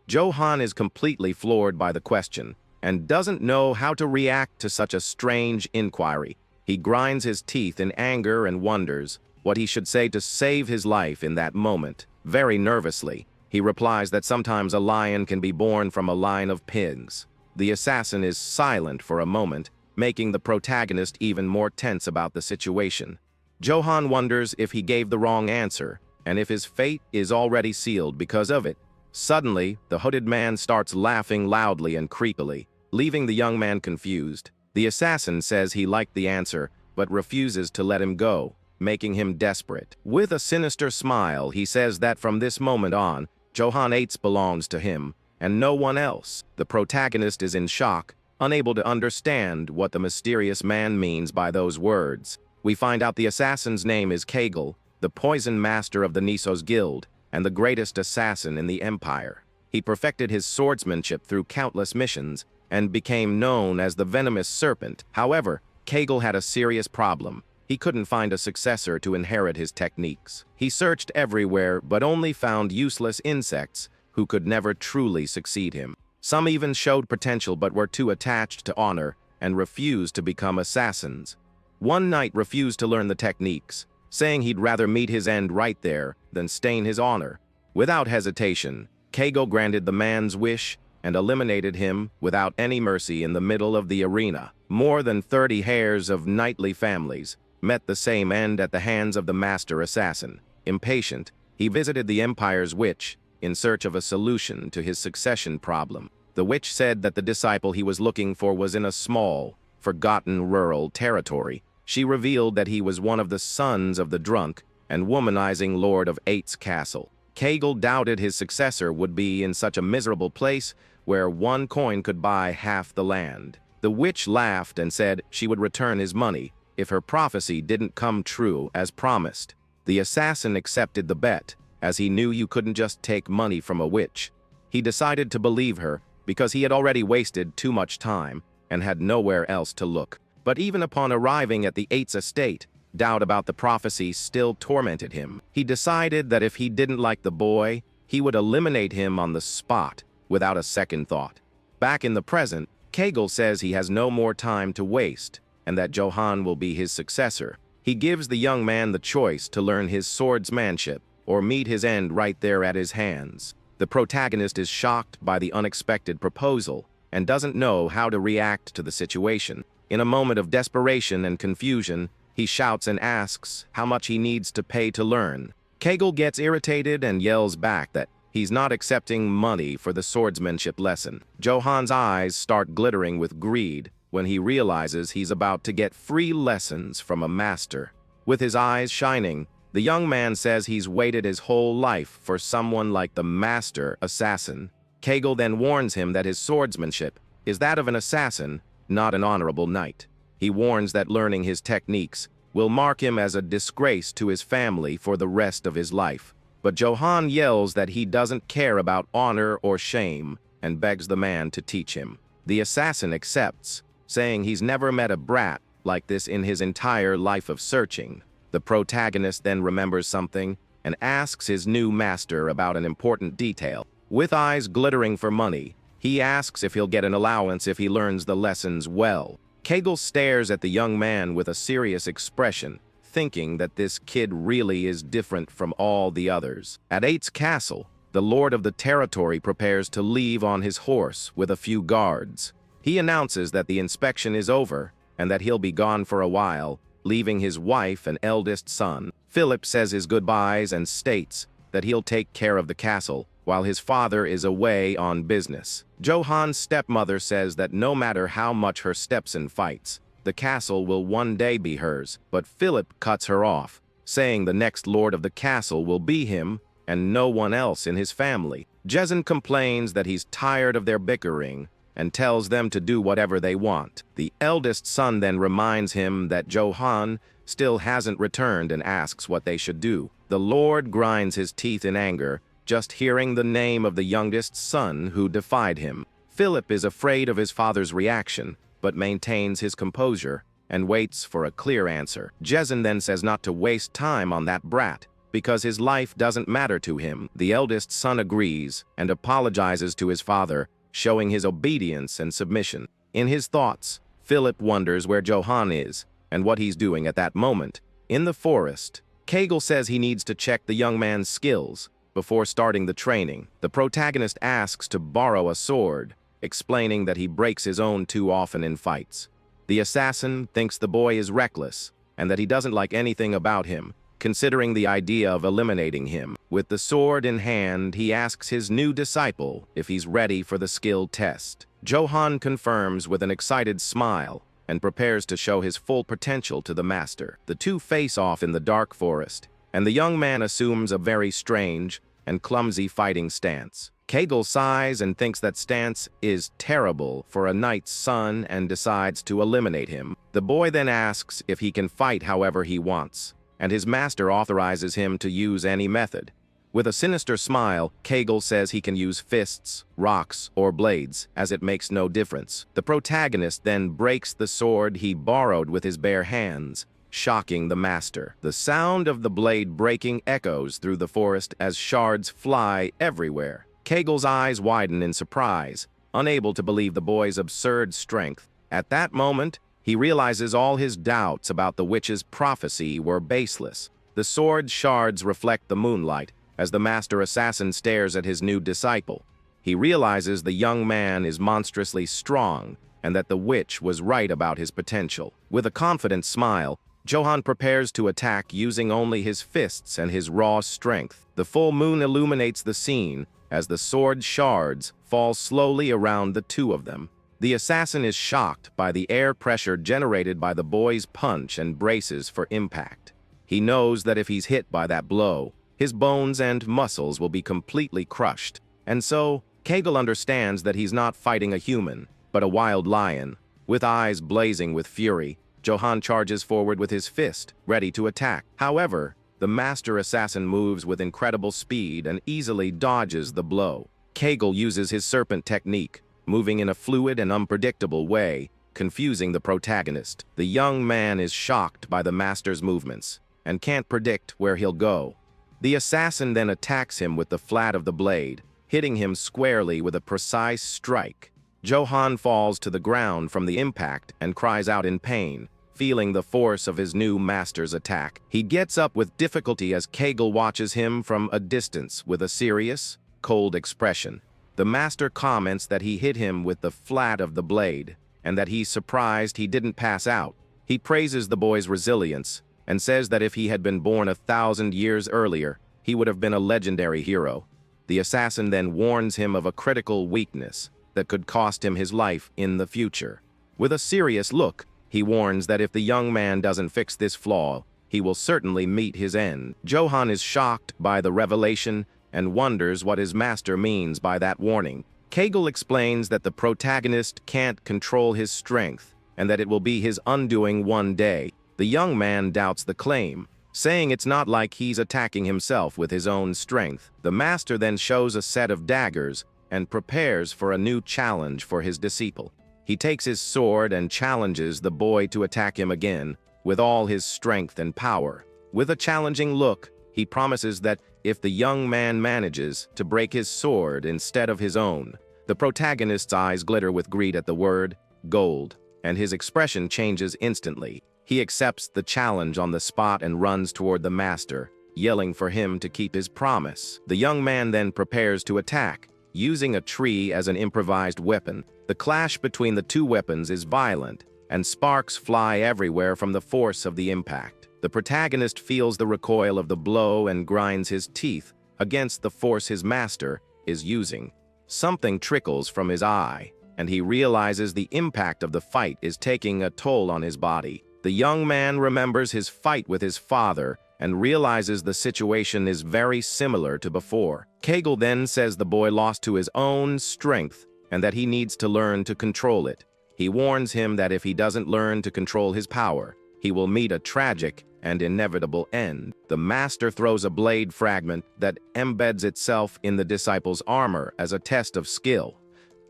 Johan is completely floored by the question and doesn't know how to react to such a strange inquiry. He grinds his teeth in anger and wonders what he should say to save his life in that moment. Very nervously, he replies that sometimes a lion can be born from a line of pigs. The assassin is silent for a moment, making the protagonist even more tense about the situation. Johan wonders if he gave the wrong answer, and if his fate is already sealed because of it. Suddenly, the hooded man starts laughing loudly and creepily, leaving the young man confused. The assassin says he liked the answer, but refuses to let him go, making him desperate. With a sinister smile, he says that from this moment on, Johan 8 belongs to him, and no one else. The protagonist is in shock, unable to understand what the mysterious man means by those words. We find out the assassin's name is Kegel, the poison master of the Nisos Guild, and the greatest assassin in the Empire. He perfected his swordsmanship through countless missions, and became known as the venomous serpent. However, Kegel had a serious problem. He couldn't find a successor to inherit his techniques. He searched everywhere, but only found useless insects who could never truly succeed him. Some even showed potential but were too attached to honor and refused to become assassins. One knight refused to learn the techniques, saying he'd rather meet his end right there than stain his honor. Without hesitation, Kegel granted the man's wish and eliminated him without any mercy in the middle of the arena. More than 30 heirs of knightly families met the same end at the hands of the master assassin. Impatient, he visited the Empire's witch in search of a solution to his succession problem. The witch said that the disciple he was looking for was in a small, forgotten rural territory. She revealed that he was one of the sons of the drunk and womanizing Lord of 8's castle. Kegel doubted his successor would be in such a miserable place where one coin could buy half the land. The witch laughed and said she would return his money if her prophecy didn't come true as promised. The assassin accepted the bet, as he knew you couldn't just take money from a witch. He decided to believe her because he had already wasted too much time and had nowhere else to look. But even upon arriving at the 8's estate, doubt about the prophecy still tormented him. He decided that if he didn't like the boy, he would eliminate him on the spot without a second thought. Back in the present, Kegel says he has no more time to waste and that Johan will be his successor. He gives the young man the choice to learn his swordsmanship or meet his end right there at his hands. The protagonist is shocked by the unexpected proposal and doesn't know how to react to the situation. In a moment of desperation and confusion, he shouts and asks how much he needs to pay to learn. Kegel gets irritated and yells back that he's not accepting money for the swordsmanship lesson. Johan's eyes start glittering with greed when he realizes he's about to get free lessons from a master. With his eyes shining, the young man says he's waited his whole life for someone like the master assassin. Kegel then warns him that his swordsmanship is that of an assassin, not an honorable knight. He warns that learning his techniques will mark him as a disgrace to his family for the rest of his life. But Johan yells that he doesn't care about honor or shame and begs the man to teach him. The assassin accepts, saying he's never met a brat like this in his entire life of searching. The protagonist then remembers something and asks his new master about an important detail. With eyes glittering for money, he asks if he'll get an allowance if he learns the lessons well. Kegel stares at the young man with a serious expression, thinking that this kid really is different from all the others. At 8's castle, the lord of the territory prepares to leave on his horse with a few guards. He announces that the inspection is over and that he'll be gone for a while, leaving his wife and eldest son. Philip says his goodbyes and states that he'll take care of the castle while his father is away on business. Johan's stepmother says that no matter how much her stepson fights, the castle will one day be hers, but Philip cuts her off, saying the next lord of the castle will be him and no one else in his family. Jezen complains that he's tired of their bickering and tells them to do whatever they want. The eldest son then reminds him that Johan still hasn't returned and asks what they should do. The lord grinds his teeth in anger, just hearing the name of the youngest son who defied him. Philip is afraid of his father's reaction, but maintains his composure and waits for a clear answer. Jezen then says not to waste time on that brat, because his life doesn't matter to him. The eldest son agrees and apologizes to his father, showing his obedience and submission. In his thoughts, Philip wonders where Johan is and what he's doing at that moment. In the forest, Kegel says he needs to check the young man's skills before starting the training. The protagonist asks to borrow a sword, explaining that he breaks his own too often in fights. The assassin thinks the boy is reckless and that he doesn't like anything about him, considering the idea of eliminating him. With the sword in hand, he asks his new disciple if he's ready for the skill test. Johan confirms with an excited smile and prepares to show his full potential to the master. The two face off in the dark forest, and the young man assumes a very strange and clumsy fighting stance. Kegel sighs and thinks that stance is terrible for a knight's son and decides to eliminate him. The boy then asks if he can fight however he wants, and his master authorizes him to use any method. With a sinister smile, Kegel says he can use fists, rocks, or blades, as it makes no difference. The protagonist then breaks the sword he borrowed with his bare hands, shocking the master. The sound of the blade breaking echoes through the forest as shards fly everywhere. Kegel's eyes widen in surprise, unable to believe the boy's absurd strength. At that moment, he realizes all his doubts about the witch's prophecy were baseless. The sword's shards reflect the moonlight as the master assassin stares at his new disciple. He realizes the young man is monstrously strong and that the witch was right about his potential. With a confident smile, Johan prepares to attack using only his fists and his raw strength. The full moon illuminates the scene as the sword shards fall slowly around the two of them. The assassin is shocked by the air pressure generated by the boy's punch and braces for impact. He knows that if he's hit by that blow, his bones and muscles will be completely crushed. And so, Kegel understands that he's not fighting a human, but a wild lion. With eyes blazing with fury, Johan charges forward with his fist, ready to attack. However, the master assassin moves with incredible speed and easily dodges the blow. Kegel uses his serpent technique, moving in a fluid and unpredictable way, confusing the protagonist. The young man is shocked by the master's movements and can't predict where he'll go. The assassin then attacks him with the flat of the blade, hitting him squarely with a precise strike. Johan falls to the ground from the impact and cries out in pain, feeling the force of his new master's attack. He gets up with difficulty as Kegel watches him from a distance with a serious, cold expression. The master comments that he hit him with the flat of the blade, and that he's surprised he didn't pass out. He praises the boy's resilience, and says that if he had been born 1,000 years earlier, he would have been a legendary hero. The assassin then warns him of a critical weakness that could cost him his life in the future. With a serious look, he warns that if the young man doesn't fix this flaw, he will certainly meet his end. Johan is shocked by the revelation and wonders what his master means by that warning. Kegel explains that the protagonist can't control his strength and that it will be his undoing one day. The young man doubts the claim, saying it's not like he's attacking himself with his own strength. The master then shows a set of daggers and prepares for a new challenge for his disciple. He takes his sword and challenges the boy to attack him again with all his strength and power. With a challenging look, he promises that if the young man manages to break his sword instead of his own, the protagonist's eyes glitter with greed at the word gold, and his expression changes instantly. He accepts the challenge on the spot and runs toward the master, yelling for him to keep his promise. The young man then prepares to attack, using a tree as an improvised weapon. The clash between the two weapons is violent, and sparks fly everywhere from the force of the impact. The protagonist feels the recoil of the blow and grinds his teeth against the force his master is using. Something trickles from his eye, and he realizes the impact of the fight is taking a toll on his body. The young man remembers his fight with his father and realizes the situation is very similar to before. Kegel then says the boy lost to his own strength and that he needs to learn to control it. He warns him that if he doesn't learn to control his power, he will meet a tragic and inevitable end. The master throws a blade fragment that embeds itself in the disciple's armor as a test of skill.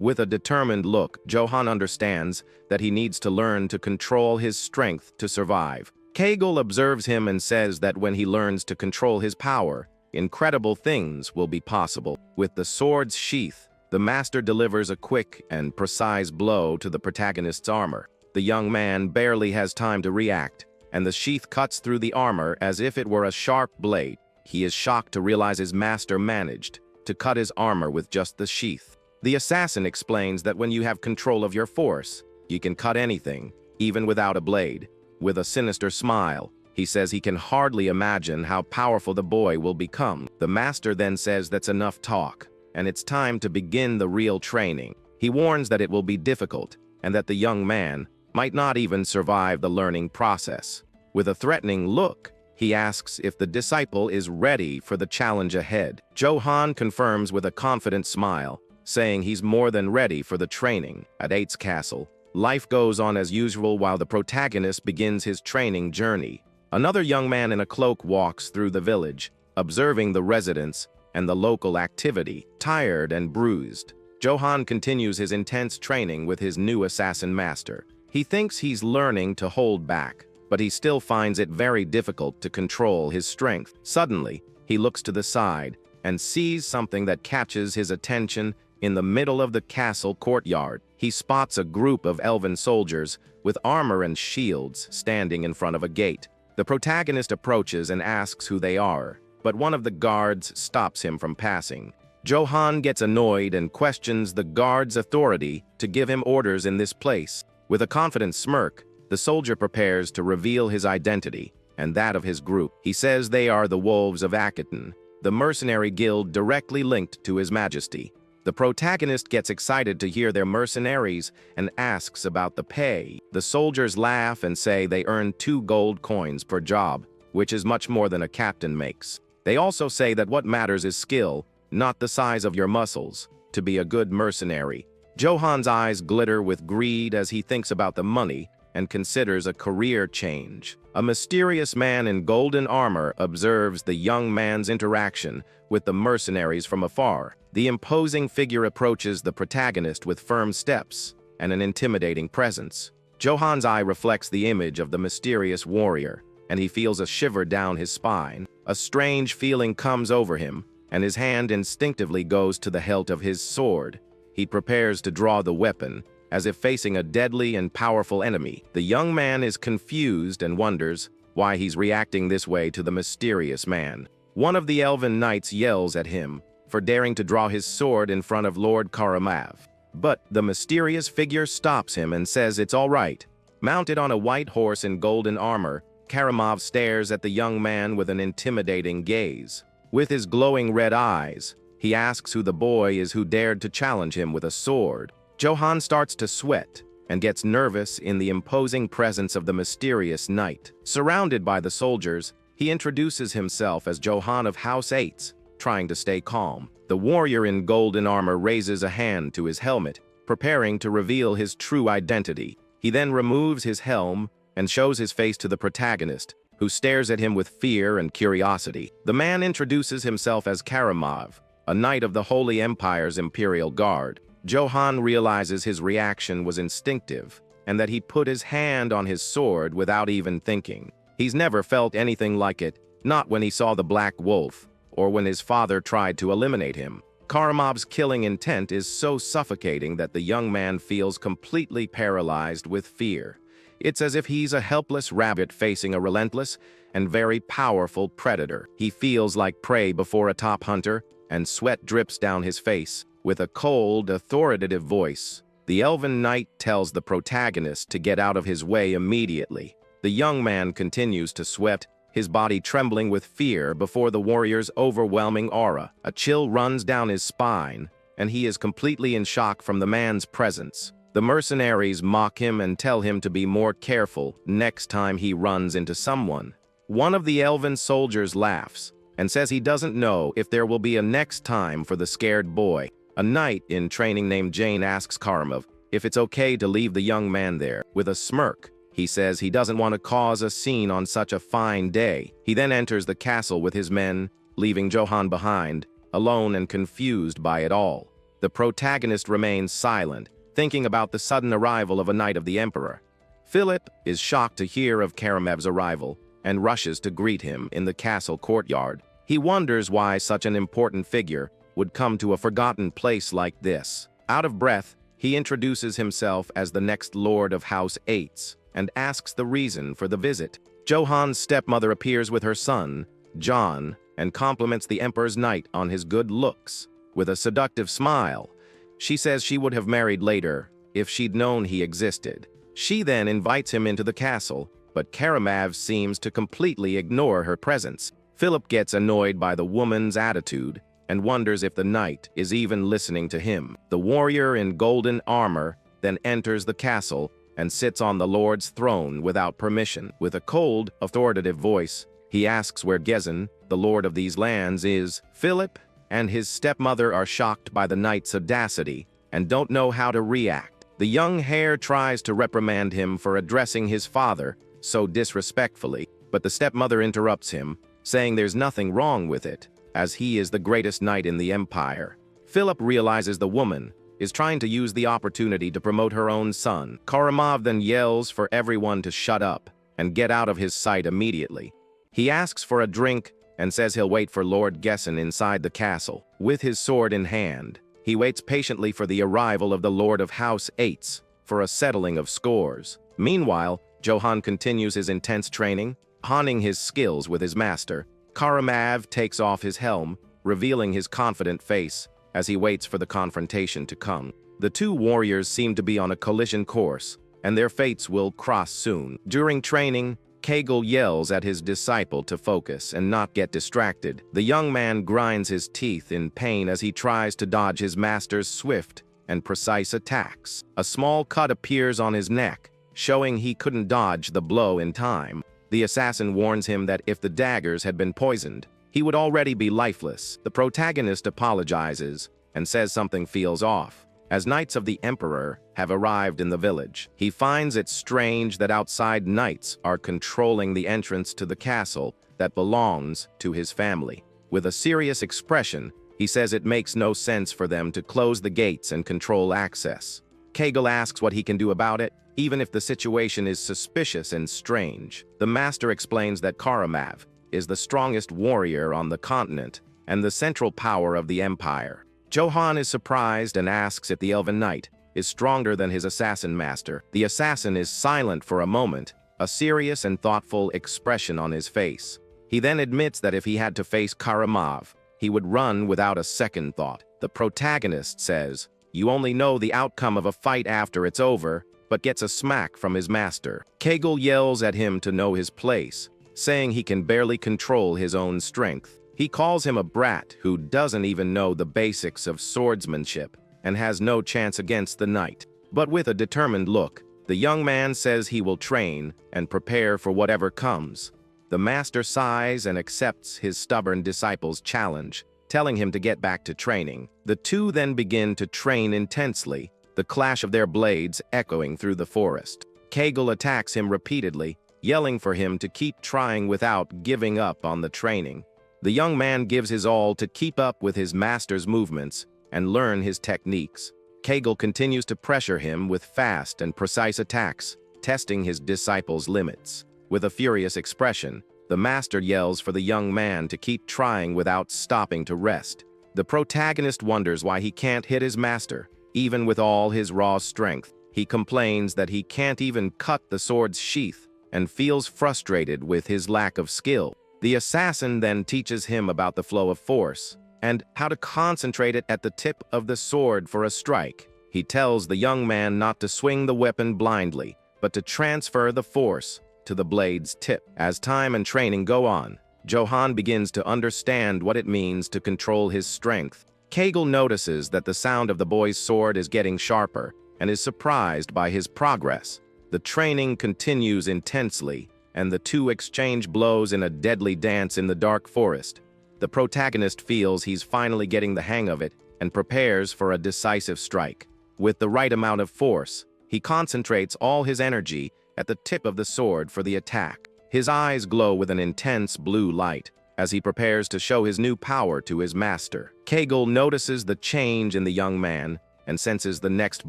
With a determined look, Johan understands that he needs to learn to control his strength to survive. Kegel observes him and says that when he learns to control his power, incredible things will be possible. With the sword's sheath, the master delivers a quick and precise blow to the protagonist's armor. The young man barely has time to react, and the sheath cuts through the armor as if it were a sharp blade. He is shocked to realize his master managed to cut his armor with just the sheath. The assassin explains that when you have control of your force, you can cut anything, even without a blade. With a sinister smile, He says he can hardly imagine how powerful the boy will become. The master then says that's enough talk, and it's time to begin the real training. He warns that it will be difficult, and that the young man might not even survive the learning process. With a threatening look, he asks if the disciple is ready for the challenge ahead. Johan confirms with a confident smile, saying he's more than ready for the training. At 8's castle, life goes on as usual while the protagonist begins his training journey. Another young man in a cloak walks through the village, observing the residents and the local activity. Tired and bruised, Johan continues his intense training with his new assassin master. He thinks he's learning to hold back, but he still finds it very difficult to control his strength. Suddenly, he looks to the side and sees something that catches his attention. In the middle of the castle courtyard, he spots a group of elven soldiers with armor and shields standing in front of a gate. The protagonist approaches and asks who they are, but one of the guards stops him from passing. Johan gets annoyed and questions the guard's authority to give him orders in this place. With a confident smirk, the soldier prepares to reveal his identity and that of his group. He says they are the Wolves of ActionToon, the mercenary guild directly linked to His Majesty. The protagonist gets excited to hear they're mercenaries and asks about the pay. The soldiers laugh and say they earn 2 gold coins per job, which is much more than a captain makes. They also say that what matters is skill, not the size of your muscles, to be a good mercenary. Johan's eyes glitter with greed as he thinks about the money and considers a career change. A mysterious man in golden armor observes the young man's interaction with the mercenaries from afar. The imposing figure approaches the protagonist with firm steps and an intimidating presence. Johan's eye reflects the image of the mysterious warrior, and he feels a shiver down his spine. A strange feeling comes over him, and his hand instinctively goes to the hilt of his sword. He prepares to draw the weapon, as if facing a deadly and powerful enemy. The young man is confused and wonders why he's reacting this way to the mysterious man. One of the elven knights yells at him for daring to draw his sword in front of Lord Karamov. But the mysterious figure stops him and says it's all right. Mounted on a white horse in golden armor, Karamov stares at the young man with an intimidating gaze. With his glowing red eyes, he asks who the boy is who dared to challenge him with a sword. Johan starts to sweat and gets nervous in the imposing presence of the mysterious knight. Surrounded by the soldiers, he introduces himself as Johan of House 8, trying to stay calm. The warrior in golden armor raises a hand to his helmet, preparing to reveal his true identity. He then removes his helm and shows his face to the protagonist, who stares at him with fear and curiosity. The man introduces himself as Karamov, a knight of the Holy Empire's Imperial Guard. Johan realizes his reaction was instinctive, and that he put his hand on his sword without even thinking. He's never felt anything like it, not when he saw the Black Wolf, or when his father tried to eliminate him. Karamov's killing intent is so suffocating that the young man feels completely paralyzed with fear. It's as if he's a helpless rabbit facing a relentless and very powerful predator. He feels like prey before a top hunter, and sweat drips down his face. With a cold, authoritative voice, the elven knight tells the protagonist to get out of his way immediately. The young man continues to sweat, his body trembling with fear before the warrior's overwhelming aura. A chill runs down his spine, and he is completely in shock from the man's presence. The mercenaries mock him and tell him to be more careful next time he runs into someone. One of the elven soldiers laughs and says he doesn't know if there will be a next time for the scared boy. A knight in training named Jane asks Karamov if it's okay to leave the young man there. With a smirk, he says he doesn't want to cause a scene on such a fine day. He then enters the castle with his men, leaving Johan behind, alone and confused by it all. The protagonist remains silent, thinking about the sudden arrival of a knight of the Emperor. Philip is shocked to hear of Karamov's arrival and rushes to greet him in the castle courtyard. He wonders why such an important figure would come to a forgotten place like this. Out of breath, he introduces himself as the next Lord of House 8 and asks the reason for the visit. Johan's stepmother appears with her son, John, and compliments the Emperor's knight on his good looks. With a seductive smile, she says she would have married later if she'd known he existed. She then invites him into the castle but Karamov seems to completely ignore her presence. Philip gets annoyed by the woman's attitude and wonders if the knight is even listening to him. The warrior in golden armor then enters the castle and sits on the Lord's throne without permission. With a cold, authoritative voice, he asks where Jezen, the lord of these lands, is. Philip and his stepmother are shocked by the knight's audacity and don't know how to react. The young heir tries to reprimand him for addressing his father so disrespectfully, but the stepmother interrupts him, saying there's nothing wrong with it, as he is the greatest knight in the empire. Philip realizes the woman is trying to use the opportunity to promote her own son. Karamov then yells for everyone to shut up and get out of his sight immediately. He asks for a drink and says he'll wait for Lord Jezen inside the castle. With his sword in hand, he waits patiently for the arrival of the Lord of House Eights for a settling of scores. Meanwhile, Johan continues his intense training, honing his skills with his master. Karamov takes off his helm, revealing his confident face as he waits for the confrontation to come. The two warriors seem to be on a collision course, and their fates will cross soon. During training, Kegel yells at his disciple to focus and not get distracted. The young man grinds his teeth in pain as he tries to dodge his master's swift and precise attacks. A small cut appears on his neck, showing he couldn't dodge the blow in time. The assassin warns him that if the daggers had been poisoned, he would already be lifeless. The protagonist apologizes and says something feels off. As Knights of the Emperor have arrived in the village, he finds it strange that outside knights are controlling the entrance to the castle that belongs to his family. With a serious expression, he says it makes no sense for them to close the gates and control access. Kegel asks what he can do about it, even if the situation is suspicious and strange. The master explains that Karamov is the strongest warrior on the continent and the central power of the empire. Johan is surprised and asks if the Elven Knight is stronger than his assassin master. The assassin is silent for a moment, a serious and thoughtful expression on his face. He then admits that if he had to face Karamov, he would run without a second thought. The protagonist says, "You only know the outcome of a fight after it's over," but gets a smack from his master. Kegel yells at him to know his place, saying he can barely control his own strength. He calls him a brat who doesn't even know the basics of swordsmanship and has no chance against the knight. But with a determined look, the young man says he will train and prepare for whatever comes. The master sighs and accepts his stubborn disciple's challenge, telling him to get back to training. The two then begin to train intensely, the clash of their blades echoing through the forest. Kegel attacks him repeatedly, yelling for him to keep trying without giving up on the training. The young man gives his all to keep up with his master's movements and learn his techniques. Kegel continues to pressure him with fast and precise attacks, testing his disciple's limits. With a furious expression, the master yells for the young man to keep trying without stopping to rest. The protagonist wonders why he can't hit his master, even with all his raw strength. He complains that he can't even cut the sword's sheath and feels frustrated with his lack of skill. The assassin then teaches him about the flow of force and how to concentrate it at the tip of the sword for a strike. He tells the young man not to swing the weapon blindly, but to transfer the force to the blade's tip. As time and training go on, Johan begins to understand what it means to control his strength. Kegel notices that the sound of the boy's sword is getting sharper and is surprised by his progress. The training continues intensely, and the two exchange blows in a deadly dance in the dark forest. The protagonist feels he's finally getting the hang of it and prepares for a decisive strike. With the right amount of force, he concentrates all his energy at the tip of the sword for the attack. His eyes glow with an intense blue light as he prepares to show his new power to his master. Kegel notices the change in the young man and senses the next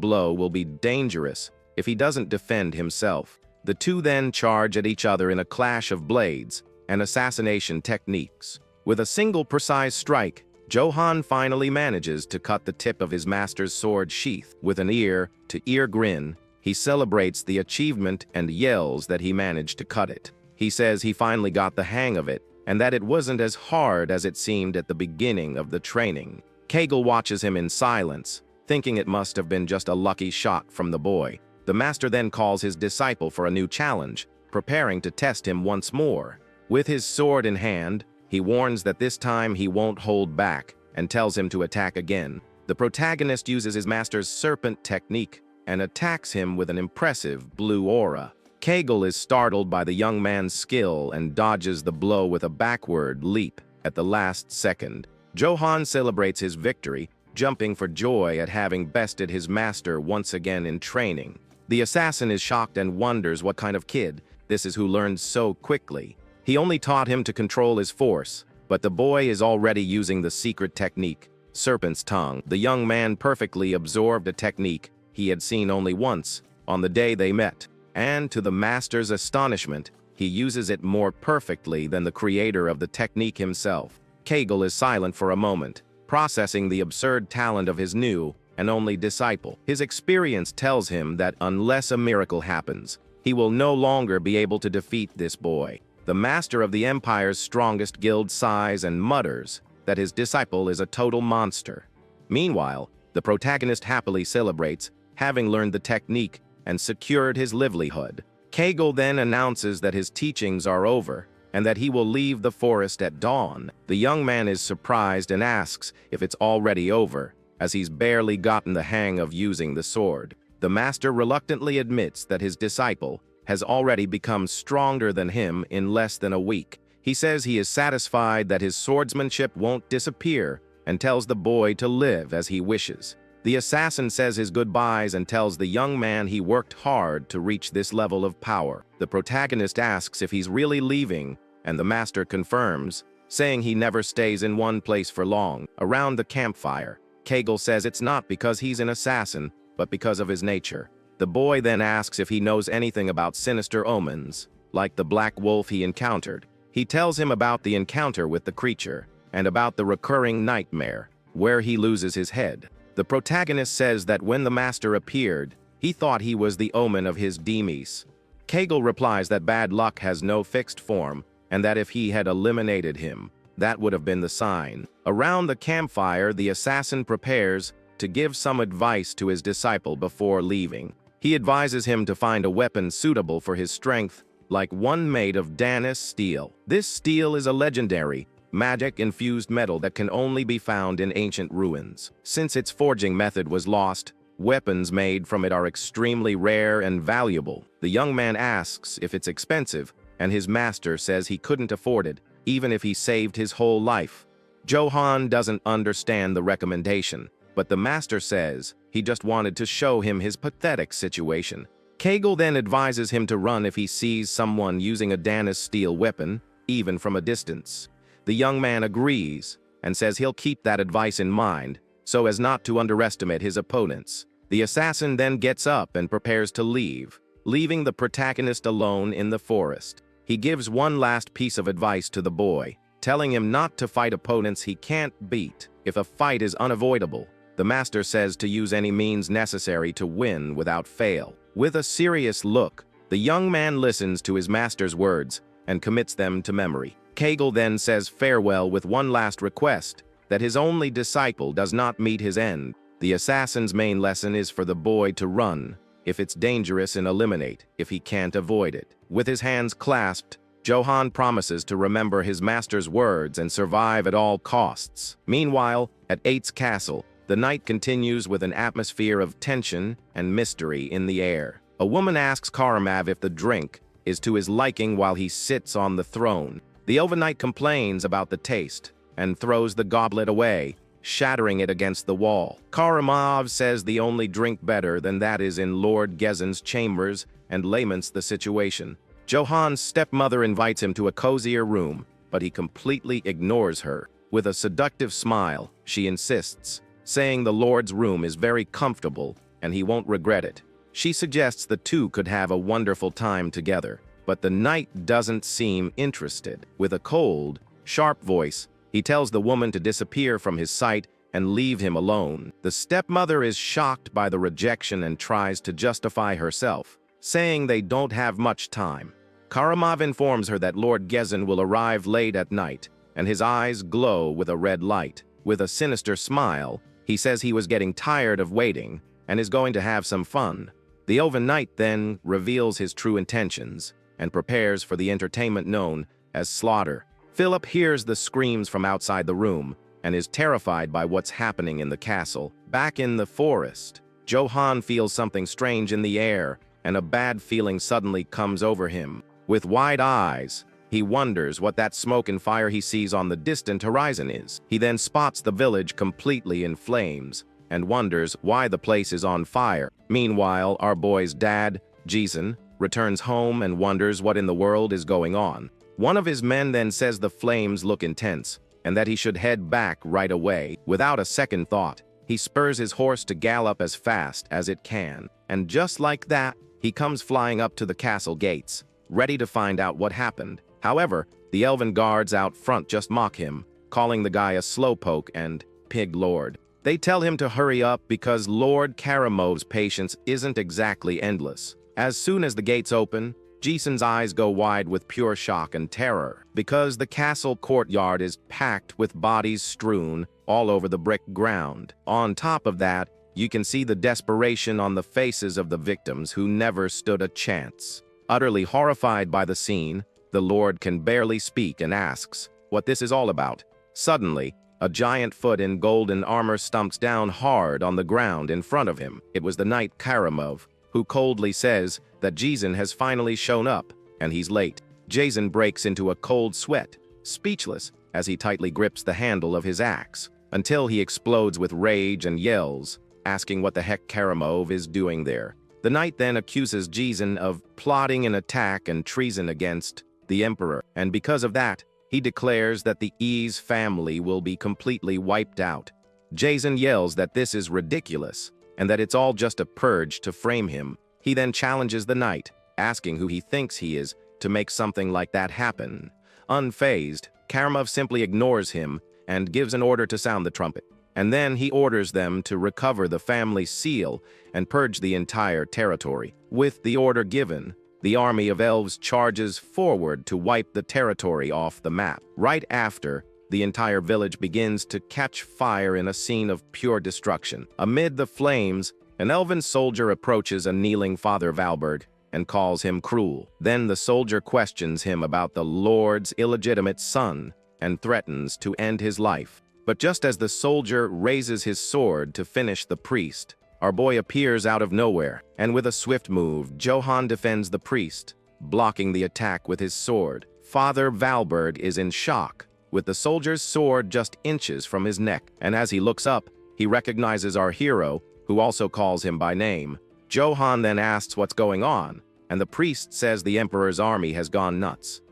blow will be dangerous if he doesn't defend himself. The two then charge at each other in a clash of blades and assassination techniques. With a single precise strike, Johan finally manages to cut the tip of his master's sword sheath. With an ear-to-ear grin, he celebrates the achievement and yells that he managed to cut it. He says he finally got the hang of it and that it wasn't as hard as it seemed at the beginning of the training. Kegel watches him in silence, thinking it must have been just a lucky shot from the boy. The master then calls his disciple for a new challenge, preparing to test him once more. With his sword in hand, he warns that this time he won't hold back and tells him to attack again. The protagonist uses his master's serpent technique and attacks him with an impressive blue aura. Kegel is startled by the young man's skill and dodges the blow with a backward leap at the last second. Johan celebrates his victory, jumping for joy at having bested his master once again in training. The assassin is shocked and wonders what kind of kid this is who learned so quickly. He only taught him to control his force, but the boy is already using the secret technique, Serpent's Tongue. The young man perfectly absorbed a technique he had seen only once, on the day they met, and to the master's astonishment, he uses it more perfectly than the creator of the technique himself. Kegel is silent for a moment, processing the absurd talent of his new and only disciple. His experience tells him that unless a miracle happens, he will no longer be able to defeat this boy. The master of the Empire's strongest guild sighs and mutters that his disciple is a total monster. Meanwhile, the protagonist happily celebrates, having learned the technique and secured his livelihood. Kegel then announces that his teachings are over and that he will leave the forest at dawn. The young man is surprised and asks if it's already over, as he's barely gotten the hang of using the sword. The master reluctantly admits that his disciple has already become stronger than him in less than a week. He says he is satisfied that his swordsmanship won't disappear and tells the boy to live as he wishes. The assassin says his goodbyes and tells the young man he worked hard to reach this level of power. The protagonist asks if he's really leaving, and the master confirms, saying he never stays in one place for long. Around the campfire, Kegel says it's not because he's an assassin, but because of his nature. The boy then asks if he knows anything about sinister omens, like the black wolf he encountered. He tells him about the encounter with the creature, and about the recurring nightmare, where he loses his head. The protagonist says that when the master appeared, he thought he was the omen of his demise. Kegel replies that bad luck has no fixed form, and that if he had eliminated him, that would have been the sign. Around the campfire, the assassin prepares to give some advice to his disciple before leaving. He advises him to find a weapon suitable for his strength, like one made of Danis steel. This steel is a legendary, magic-infused metal that can only be found in ancient ruins. Since its forging method was lost, weapons made from it are extremely rare and valuable. The young man asks if it's expensive, and his master says he couldn't afford it, even if he saved his whole life. Johan doesn't understand the recommendation, but the master says he just wanted to show him his pathetic situation. Kegel then advises him to run if he sees someone using a Danis steel weapon, even from a distance. The young man agrees and says he'll keep that advice in mind so as not to underestimate his opponents. The assassin then gets up and prepares to leave, leaving the protagonist alone in the forest. He gives one last piece of advice to the boy, telling him not to fight opponents he can't beat. If a fight is unavoidable, the master says to use any means necessary to win without fail. With a serious look, the young man listens to his master's words and commits them to memory. Kegel then says farewell with one last request, that his only disciple does not meet his end. The assassin's main lesson is for the boy to run if it's dangerous and eliminate if he can't avoid it. With his hands clasped, Johan promises to remember his master's words and survive at all costs. Meanwhile, at Eight's castle, the night continues with an atmosphere of tension and mystery in the air. A woman asks Karamov if the drink is to his liking while he sits on the throne. The overnight complains about the taste and throws the goblet away, shattering it against the wall. Karamov says the only drink better than that is in Lord Jezen's chambers and laments the situation. Johan's stepmother invites him to a cozier room, but he completely ignores her. With a seductive smile, she insists, saying the Lord's room is very comfortable and he won't regret it. She suggests the two could have a wonderful time together, but the knight doesn't seem interested. With a cold, sharp voice, he tells the woman to disappear from his sight and leave him alone. The stepmother is shocked by the rejection and tries to justify herself, saying they don't have much time. Karamov informs her that Lord Jezen will arrive late at night, and his eyes glow with a red light. With a sinister smile, he says he was getting tired of waiting and is going to have some fun. The overnight then reveals his true intentions, and prepares for the entertainment known as slaughter. Philip hears the screams from outside the room and is terrified by what's happening in the castle. Back in the forest, Johan feels something strange in the air, and a bad feeling suddenly comes over him. With wide eyes, he wonders what that smoke and fire he sees on the distant horizon is. He then spots the village completely in flames and wonders why the place is on fire. Meanwhile, our boy's dad, Jezen, returns home and wonders what in the world is going on. One of his men then says the flames look intense and that he should head back right away. Without a second thought, he spurs his horse to gallop as fast as it can. And just like that, he comes flying up to the castle gates, ready to find out what happened. However, the elven guards out front just mock him, calling the guy a slowpoke and pig lord. They tell him to hurry up because Lord Karamov's patience isn't exactly endless. As soon as the gates open, Jezen's eyes go wide with pure shock and terror, because the castle courtyard is packed with bodies strewn all over the brick ground. On top of that, you can see the desperation on the faces of the victims who never stood a chance. Utterly horrified by the scene, the Lord can barely speak and asks what this is all about. Suddenly, a giant foot in golden armor stumps down hard on the ground in front of him. It was the knight Karamov, who coldly says that Jezen has finally shown up, and he's late. Jezen breaks into a cold sweat, speechless as he tightly grips the handle of his axe, until he explodes with rage and yells, asking what the heck Karamov is doing there. The knight then accuses Jezen of plotting an attack and treason against the emperor, and because of that, he declares that the E's family will be completely wiped out. Jezen yells that this is ridiculous, and that it's all just a purge to frame him. He then challenges the knight, asking who he thinks he is to make something like that happen. Unfazed, Karamov simply ignores him and gives an order to sound the trumpet. And then he orders them to recover the family seal and purge the entire territory. With the order given, the army of elves charges forward to wipe the territory off the map. Right after, the entire village begins to catch fire in a scene of pure destruction. Amid the flames, an elven soldier approaches a kneeling Father Valberg and calls him cruel. Then the soldier questions him about the Lord's illegitimate son and threatens to end his life. But just as the soldier raises his sword to finish the priest, our boy appears out of nowhere, and with a swift move, Johan defends the priest, blocking the attack with his sword. Father Valberg is in shock, with the soldier's sword just inches from his neck, and as he looks up, he recognizes our hero, who also calls him by name. Johan then asks what's going on, and the priest says the emperor's army has gone nuts.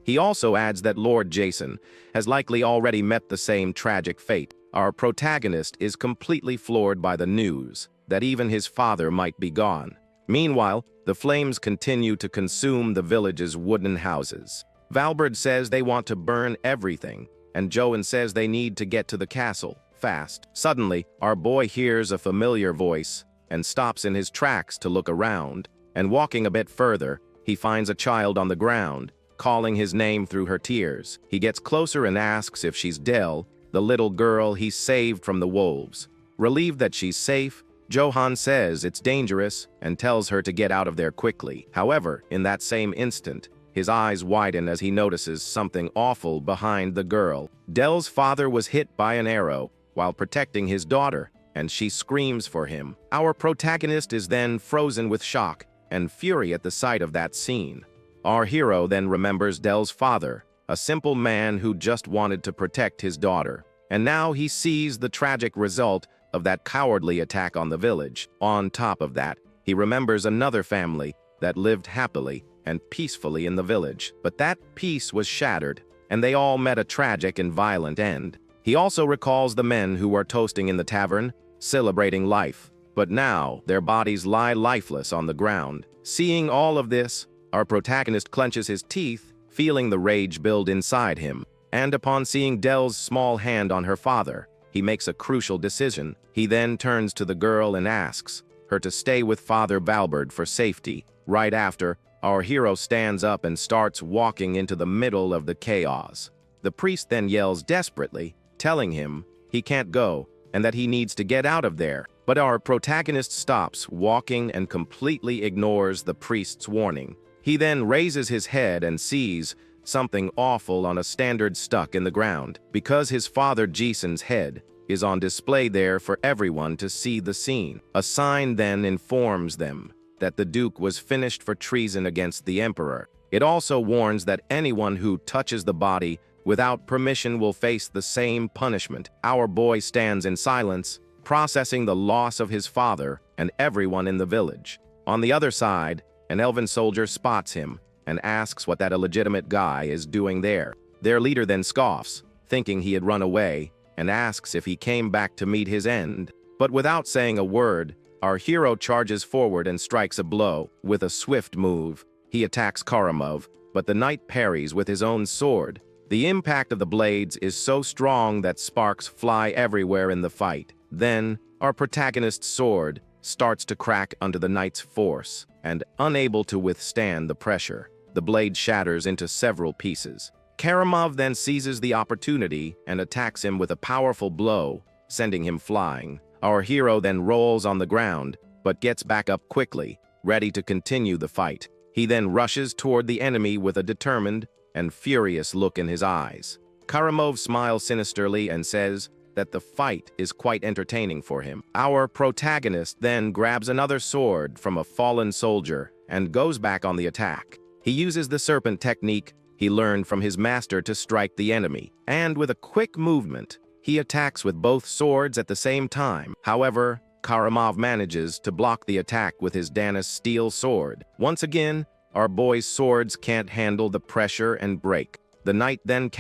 He also adds that Lord Jezen has likely already met the same tragic fate. Our protagonist is completely floored by the news that even his father might be gone. Meanwhile, the flames continue to consume the village's wooden houses. Valberg says they want to burn everything, and Johan says they need to get to the castle fast. Suddenly, our boy hears a familiar voice and stops in his tracks to look around, and walking a bit further, he finds a child on the ground, calling his name through her tears. He gets closer and asks if she's Del, the little girl he saved from the wolves. Relieved that she's safe, Johan says it's dangerous and tells her to get out of there quickly. However, in that same instant, his eyes widen as he notices something awful behind the girl. Del's father was hit by an arrow while protecting his daughter, and she screams for him. Our protagonist is then frozen with shock and fury at the sight of that scene. Our hero then remembers Del's father, a simple man who just wanted to protect his daughter. And now he sees the tragic result of that cowardly attack on the village. On top of that, he remembers another family that lived happily and peacefully in the village. But that peace was shattered, and they all met a tragic and violent end. He also recalls the men who were toasting in the tavern, celebrating life. But now, their bodies lie lifeless on the ground. Seeing all of this, our protagonist clenches his teeth, feeling the rage build inside him. And upon seeing Del's small hand on her father, he makes a crucial decision. He then turns to the girl and asks her to stay with Father Valberg for safety. Right after, our hero stands up and starts walking into the middle of the chaos. The priest then yells desperately, telling him he can't go and that he needs to get out of there. But our protagonist stops walking and completely ignores the priest's warning. He then raises his head and sees something awful on a standard stuck in the ground. Because his father Jezen's head is on display there for everyone to see the scene. A sign then informs them that the Duke was finished for treason against the Emperor. It also warns that anyone who touches the body without permission will face the same punishment. Our boy stands in silence, processing the loss of his father and everyone in the village. On the other side, an elven soldier spots him and asks what that illegitimate guy is doing there. Their leader then scoffs, thinking he had run away, and asks if he came back to meet his end. But without saying a word, our hero charges forward and strikes a blow. With a swift move, he attacks Karamov, but the knight parries with his own sword. The impact of the blades is so strong that sparks fly everywhere in the fight. Then, our protagonist's sword starts to crack under the knight's force, and unable to withstand the pressure, the blade shatters into several pieces. Karamov then seizes the opportunity and attacks him with a powerful blow, sending him flying. Our hero then rolls on the ground, but gets back up quickly, ready to continue the fight. He then rushes toward the enemy with a determined and furious look in his eyes. Karamov smiles sinisterly and says that the fight is quite entertaining for him. Our protagonist then grabs another sword from a fallen soldier and goes back on the attack. He uses the serpent technique he learned from his master to strike the enemy, and with a quick movement, he attacks with both swords at the same time. However, Karamov manages to block the attack with his Danis steel sword. Once again, our boy's swords can't handle the pressure and break. The knight then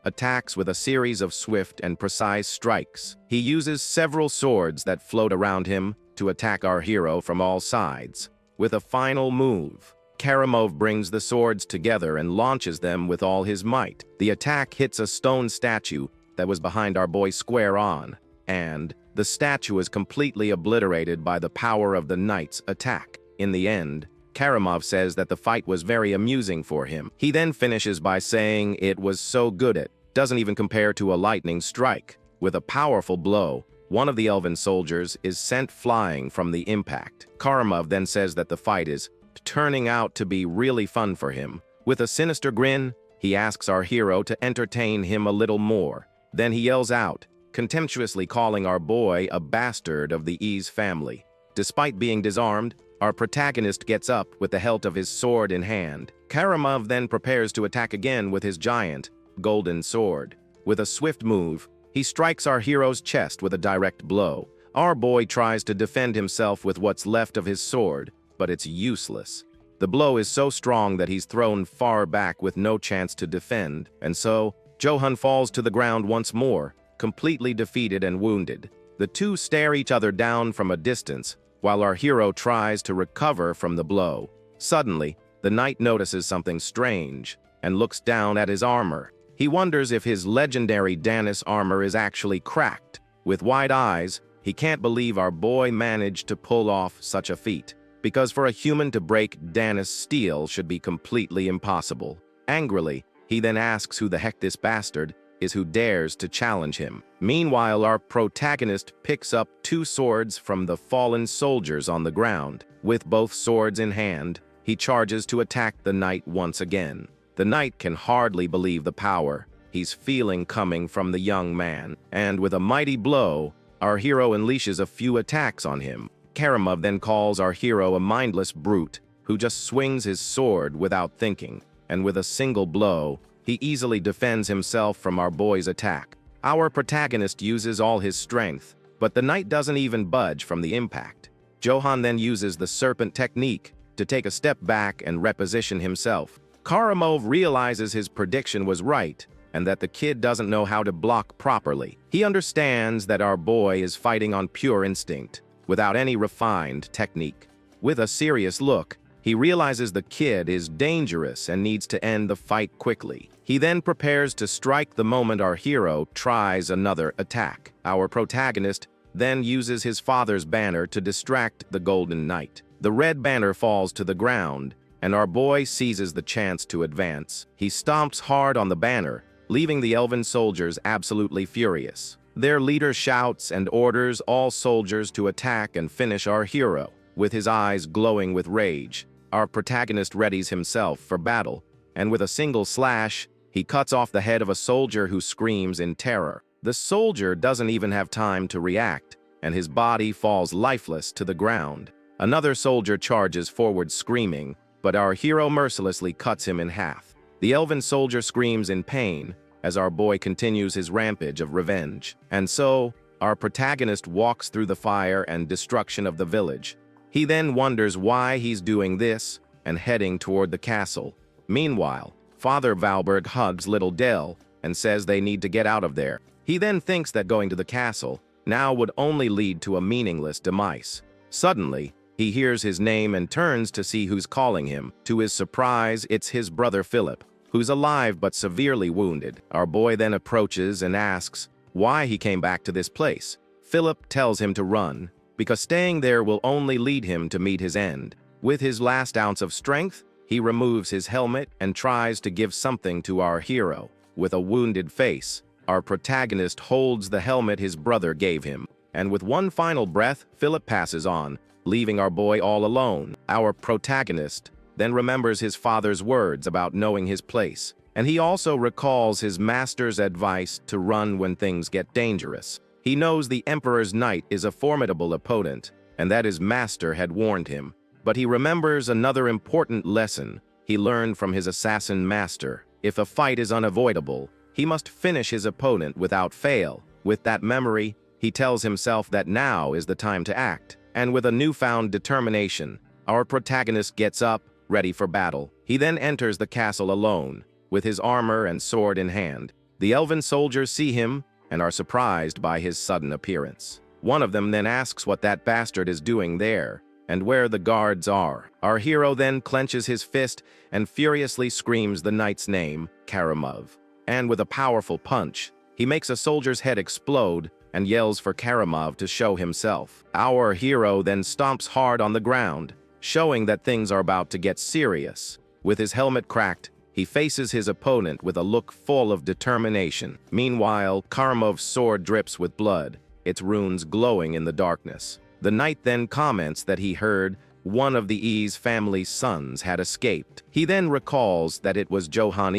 attacks with a series of swift and precise strikes. He uses several swords that float around him to attack our hero from all sides. With a final move, Karamov brings the swords together and launches them with all his might. The attack hits a stone statue that was behind our boy square on, and the statue is completely obliterated by the power of the knight's attack. In the end, Karamov says that the fight was very amusing for him. He then finishes by saying it was so good it doesn't even compare to a lightning strike. With a powerful blow, one of the elven soldiers is sent flying from the impact. Karamov then says that the fight is turning out to be really fun for him. With a sinister grin, he asks our hero to entertain him a little more. Then he yells out, contemptuously calling our boy a bastard of the Ease family. Despite being disarmed, our protagonist gets up with the hilt of his sword in hand. Karamov then prepares to attack again with his giant, golden sword. With a swift move, he strikes our hero's chest with a direct blow. Our boy tries to defend himself with what's left of his sword, but it's useless. The blow is so strong that he's thrown far back with no chance to defend, and so Johan falls to the ground once more, completely defeated and wounded. The two stare each other down from a distance, while our hero tries to recover from the blow. Suddenly, the knight notices something strange and looks down at his armor. He wonders if his legendary Danis armor is actually cracked. With wide eyes, he can't believe our boy managed to pull off such a feat, because for a human to break Danis steel should be completely impossible. Angrily, he then asks who the heck this bastard is who dares to challenge him. Meanwhile, our protagonist picks up two swords from the fallen soldiers on the ground. With both swords in hand, he charges to attack the knight once again. The knight can hardly believe the power he's feeling coming from the young man, and with a mighty blow, our hero unleashes a few attacks on him. Karamov then calls our hero a mindless brute who just swings his sword without thinking, and with a single blow, he easily defends himself from our boy's attack. Our protagonist uses all his strength, but the knight doesn't even budge from the impact. Johan then uses the serpent technique to take a step back and reposition himself. Karamov realizes his prediction was right, and that the kid doesn't know how to block properly. He understands that our boy is fighting on pure instinct, without any refined technique. With a serious look, he realizes the kid is dangerous and needs to end the fight quickly. He then prepares to strike the moment our hero tries another attack. Our protagonist then uses his father's banner to distract the Golden Knight. The red banner falls to the ground, and our boy seizes the chance to advance. He stomps hard on the banner, leaving the elven soldiers absolutely furious. Their leader shouts and orders all soldiers to attack and finish our hero. With his eyes glowing with rage, our protagonist readies himself for battle, and with a single slash, he cuts off the head of a soldier who screams in terror. The soldier doesn't even have time to react, and his body falls lifeless to the ground. Another soldier charges forward screaming, but our hero mercilessly cuts him in half. The elven soldier screams in pain as our boy continues his rampage of revenge. And so, our protagonist walks through the fire and destruction of the village. He then wonders why he's doing this and heading toward the castle. Meanwhile, Father Valberg hugs little Dell and says they need to get out of there. He then thinks that going to the castle now would only lead to a meaningless demise. Suddenly, he hears his name and turns to see who's calling him. To his surprise, it's his brother Philip, who's alive but severely wounded. Our boy then approaches and asks why he came back to this place. Philip tells him to run, because staying there will only lead him to meet his end. With his last ounce of strength, he removes his helmet and tries to give something to our hero. With a wounded face, our protagonist holds the helmet his brother gave him, and with one final breath, Philip passes on, leaving our boy all alone. Our protagonist then remembers his father's words about knowing his place, and he also recalls his master's advice to run when things get dangerous. He knows the Emperor's Knight is a formidable opponent, and that his master had warned him. But he remembers another important lesson he learned from his assassin master. If a fight is unavoidable, he must finish his opponent without fail. With that memory, he tells himself that now is the time to act. And with a newfound determination, our protagonist gets up, ready for battle. He then enters the castle alone, with his armor and sword in hand. The elven soldiers see him and are surprised by his sudden appearance. One of them then asks what that bastard is doing there, and where the guards are. Our hero then clenches his fist and furiously screams the knight's name, Karamov. And with a powerful punch, he makes a soldier's head explode and yells for Karamov to show himself. Our hero then stomps hard on the ground, showing that things are about to get serious. With his helmet cracked, he faces his opponent with a look full of determination. Meanwhile, Karamov's sword drips with blood, its runes glowing in the darkness. The knight then comments that he heard one of the E's family's sons had escaped. He then recalls that it was Johan,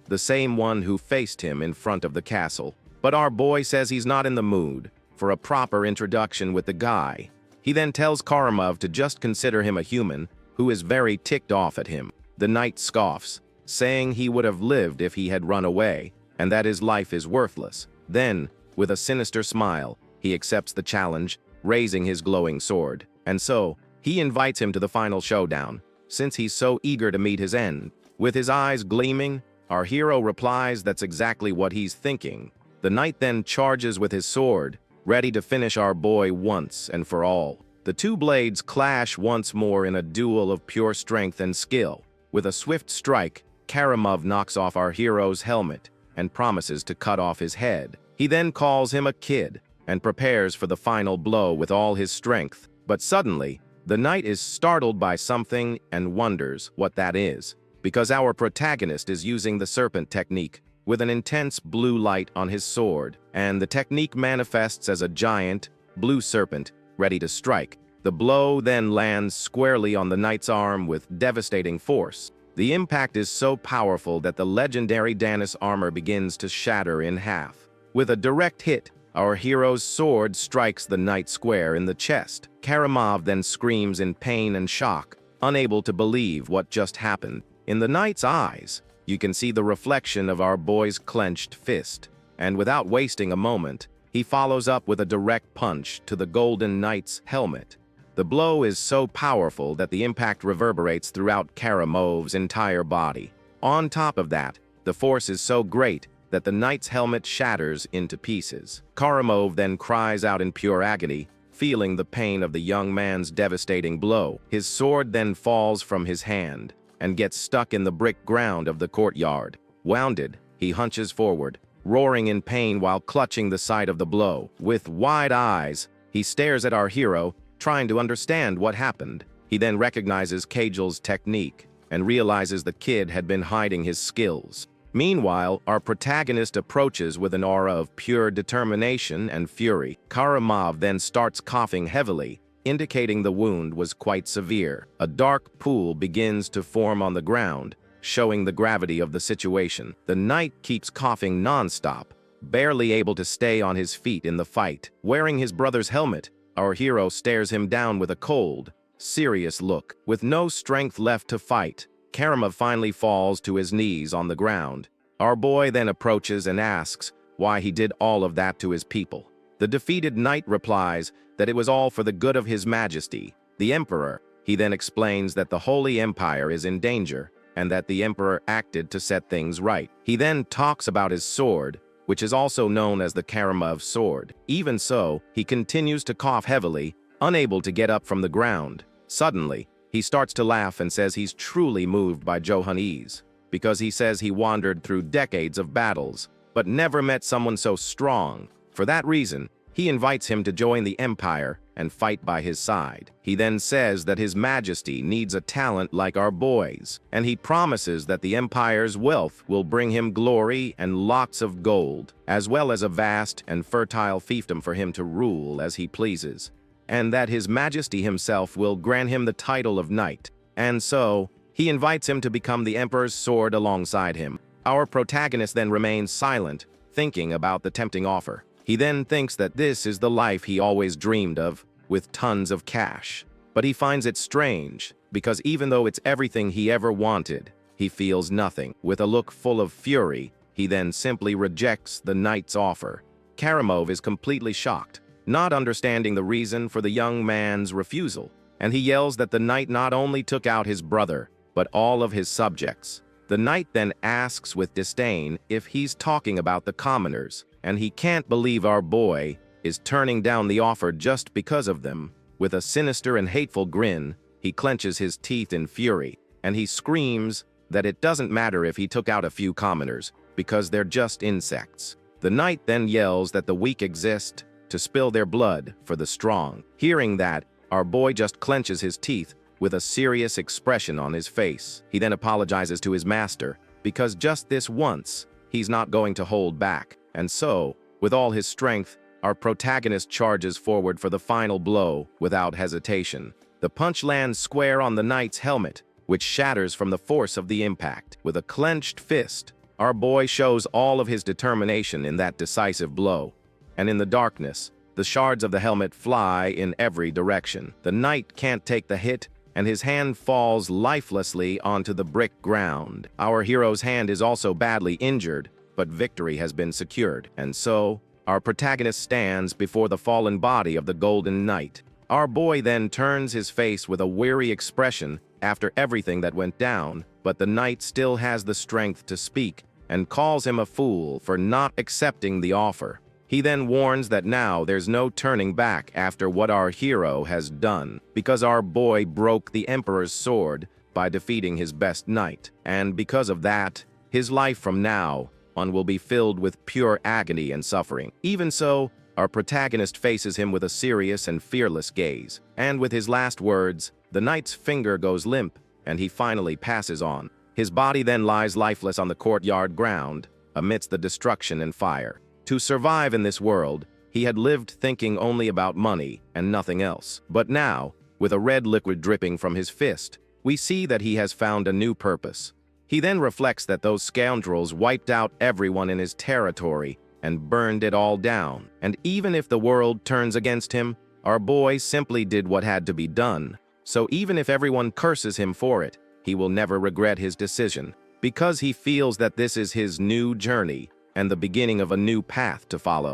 the same one who faced him in front of the castle. But our boy says he's not in the mood for a proper introduction with the guy. He then tells Karamov to just consider him a human who is very ticked off at him. The knight scoffs, saying he would have lived if he had run away, and that his life is worthless. Then, with a sinister smile, he accepts the challenge, raising his glowing sword. And so, he invites him to the final showdown, since he's so eager to meet his end. With his eyes gleaming, our hero replies that's exactly what he's thinking. The knight then charges with his sword, ready to finish our boy once and for all. The two blades clash once more in a duel of pure strength and skill. With a swift strike, Karamov knocks off our hero's helmet and promises to cut off his head. He then calls him a kid and prepares for the final blow with all his strength. But suddenly, the knight is startled by something and wonders what that is, because our protagonist is using the serpent technique with an intense blue light on his sword, and the technique manifests as a giant, blue serpent ready to strike. The blow then lands squarely on the knight's arm with devastating force. The impact is so powerful that the legendary Danis armor begins to shatter in half. With a direct hit, our hero's sword strikes the knight square in the chest. Karamov then screams in pain and shock, unable to believe what just happened. In the knight's eyes, you can see the reflection of our boy's clenched fist, and without wasting a moment, he follows up with a direct punch to the golden knight's helmet. The blow is so powerful that the impact reverberates throughout Karamov's entire body. On top of that, the force is so great that the knight's helmet shatters into pieces. Karamov then cries out in pure agony, feeling the pain of the young man's devastating blow. His sword then falls from his hand and gets stuck in the brick ground of the courtyard. Wounded, he hunches forward, roaring in pain while clutching the site of the blow. With wide eyes, he stares at our hero, trying to understand what happened. He then recognizes Kajel's technique and realizes the kid had been hiding his skills. Meanwhile, our protagonist approaches with an aura of pure determination and fury. Karamov then starts coughing heavily, indicating the wound was quite severe. A dark pool begins to form on the ground, showing the gravity of the situation. The knight keeps coughing non-stop, barely able to stay on his feet in the fight. Wearing his brother's helmet, our hero stares him down with a cold, serious look. With no strength left to fight, Karamov finally falls to his knees on the ground. Our boy then approaches and asks why he did all of that to his people. The defeated knight replies that it was all for the good of his majesty, the emperor. He then explains that the Holy Empire is in danger and that the emperor acted to set things right. He then talks about his sword, which is also known as the Karamov sword. Even so, he continues to cough heavily, unable to get up from the ground. Suddenly, he starts to laugh and says he's truly moved by Johan's ease, because he says he wandered through decades of battles, but never met someone so strong. For that reason, he invites him to join the Empire and fight by his side. He then says that His Majesty needs a talent like our boy's, and he promises that the Empire's wealth will bring him glory and lots of gold, as well as a vast and fertile fiefdom for him to rule as he pleases, and that His Majesty himself will grant him the title of knight. And so, he invites him to become the Emperor's sword alongside him. Our protagonist then remains silent, thinking about the tempting offer. He then thinks that this is the life he always dreamed of, with tons of cash. But he finds it strange, because even though it's everything he ever wanted, he feels nothing. With a look full of fury, he then simply rejects the knight's offer. Karamov is completely shocked, not understanding the reason for the young man's refusal, and he yells that the knight not only took out his brother, but all of his subjects. The knight then asks with disdain if he's talking about the commoners, and he can't believe our boy is turning down the offer just because of them. With a sinister and hateful grin, he clenches his teeth in fury, and he screams that it doesn't matter if he took out a few commoners, because they're just insects. The knight then yells that the weak exist to spill their blood for the strong. Hearing that, our boy just clenches his teeth with a serious expression on his face. He then apologizes to his master, because just this once, he's not going to hold back. And so, with all his strength, our protagonist charges forward for the final blow without hesitation. The punch lands square on the knight's helmet, which shatters from the force of the impact. With a clenched fist, our boy shows all of his determination in that decisive blow. And in the darkness, the shards of the helmet fly in every direction. The knight can't take the hit, and his hand falls lifelessly onto the brick ground. Our hero's hand is also badly injured, but victory has been secured. And so, our protagonist stands before the fallen body of the Golden Knight. Our boy then turns his face with a weary expression after everything that went down, but the knight still has the strength to speak and calls him a fool for not accepting the offer. He then warns that now there's no turning back after what our hero has done, because our boy broke the Emperor's sword by defeating his best knight, and because of that, his life from now on will be filled with pure agony and suffering. Even so, our protagonist faces him with a serious and fearless gaze, and with his last words, the knight's finger goes limp, and he finally passes on. His body then lies lifeless on the courtyard ground, amidst the destruction and fire. To survive in this world, he had lived thinking only about money and nothing else. But now, with a red liquid dripping from his fist, we see that he has found a new purpose. He then reflects that those scoundrels wiped out everyone in his territory and burned it all down. And even if the world turns against him, our boy simply did what had to be done. So even if everyone curses him for it, he will never regret his decision, because he feels that this is his new journey and the beginning of a new path to follow.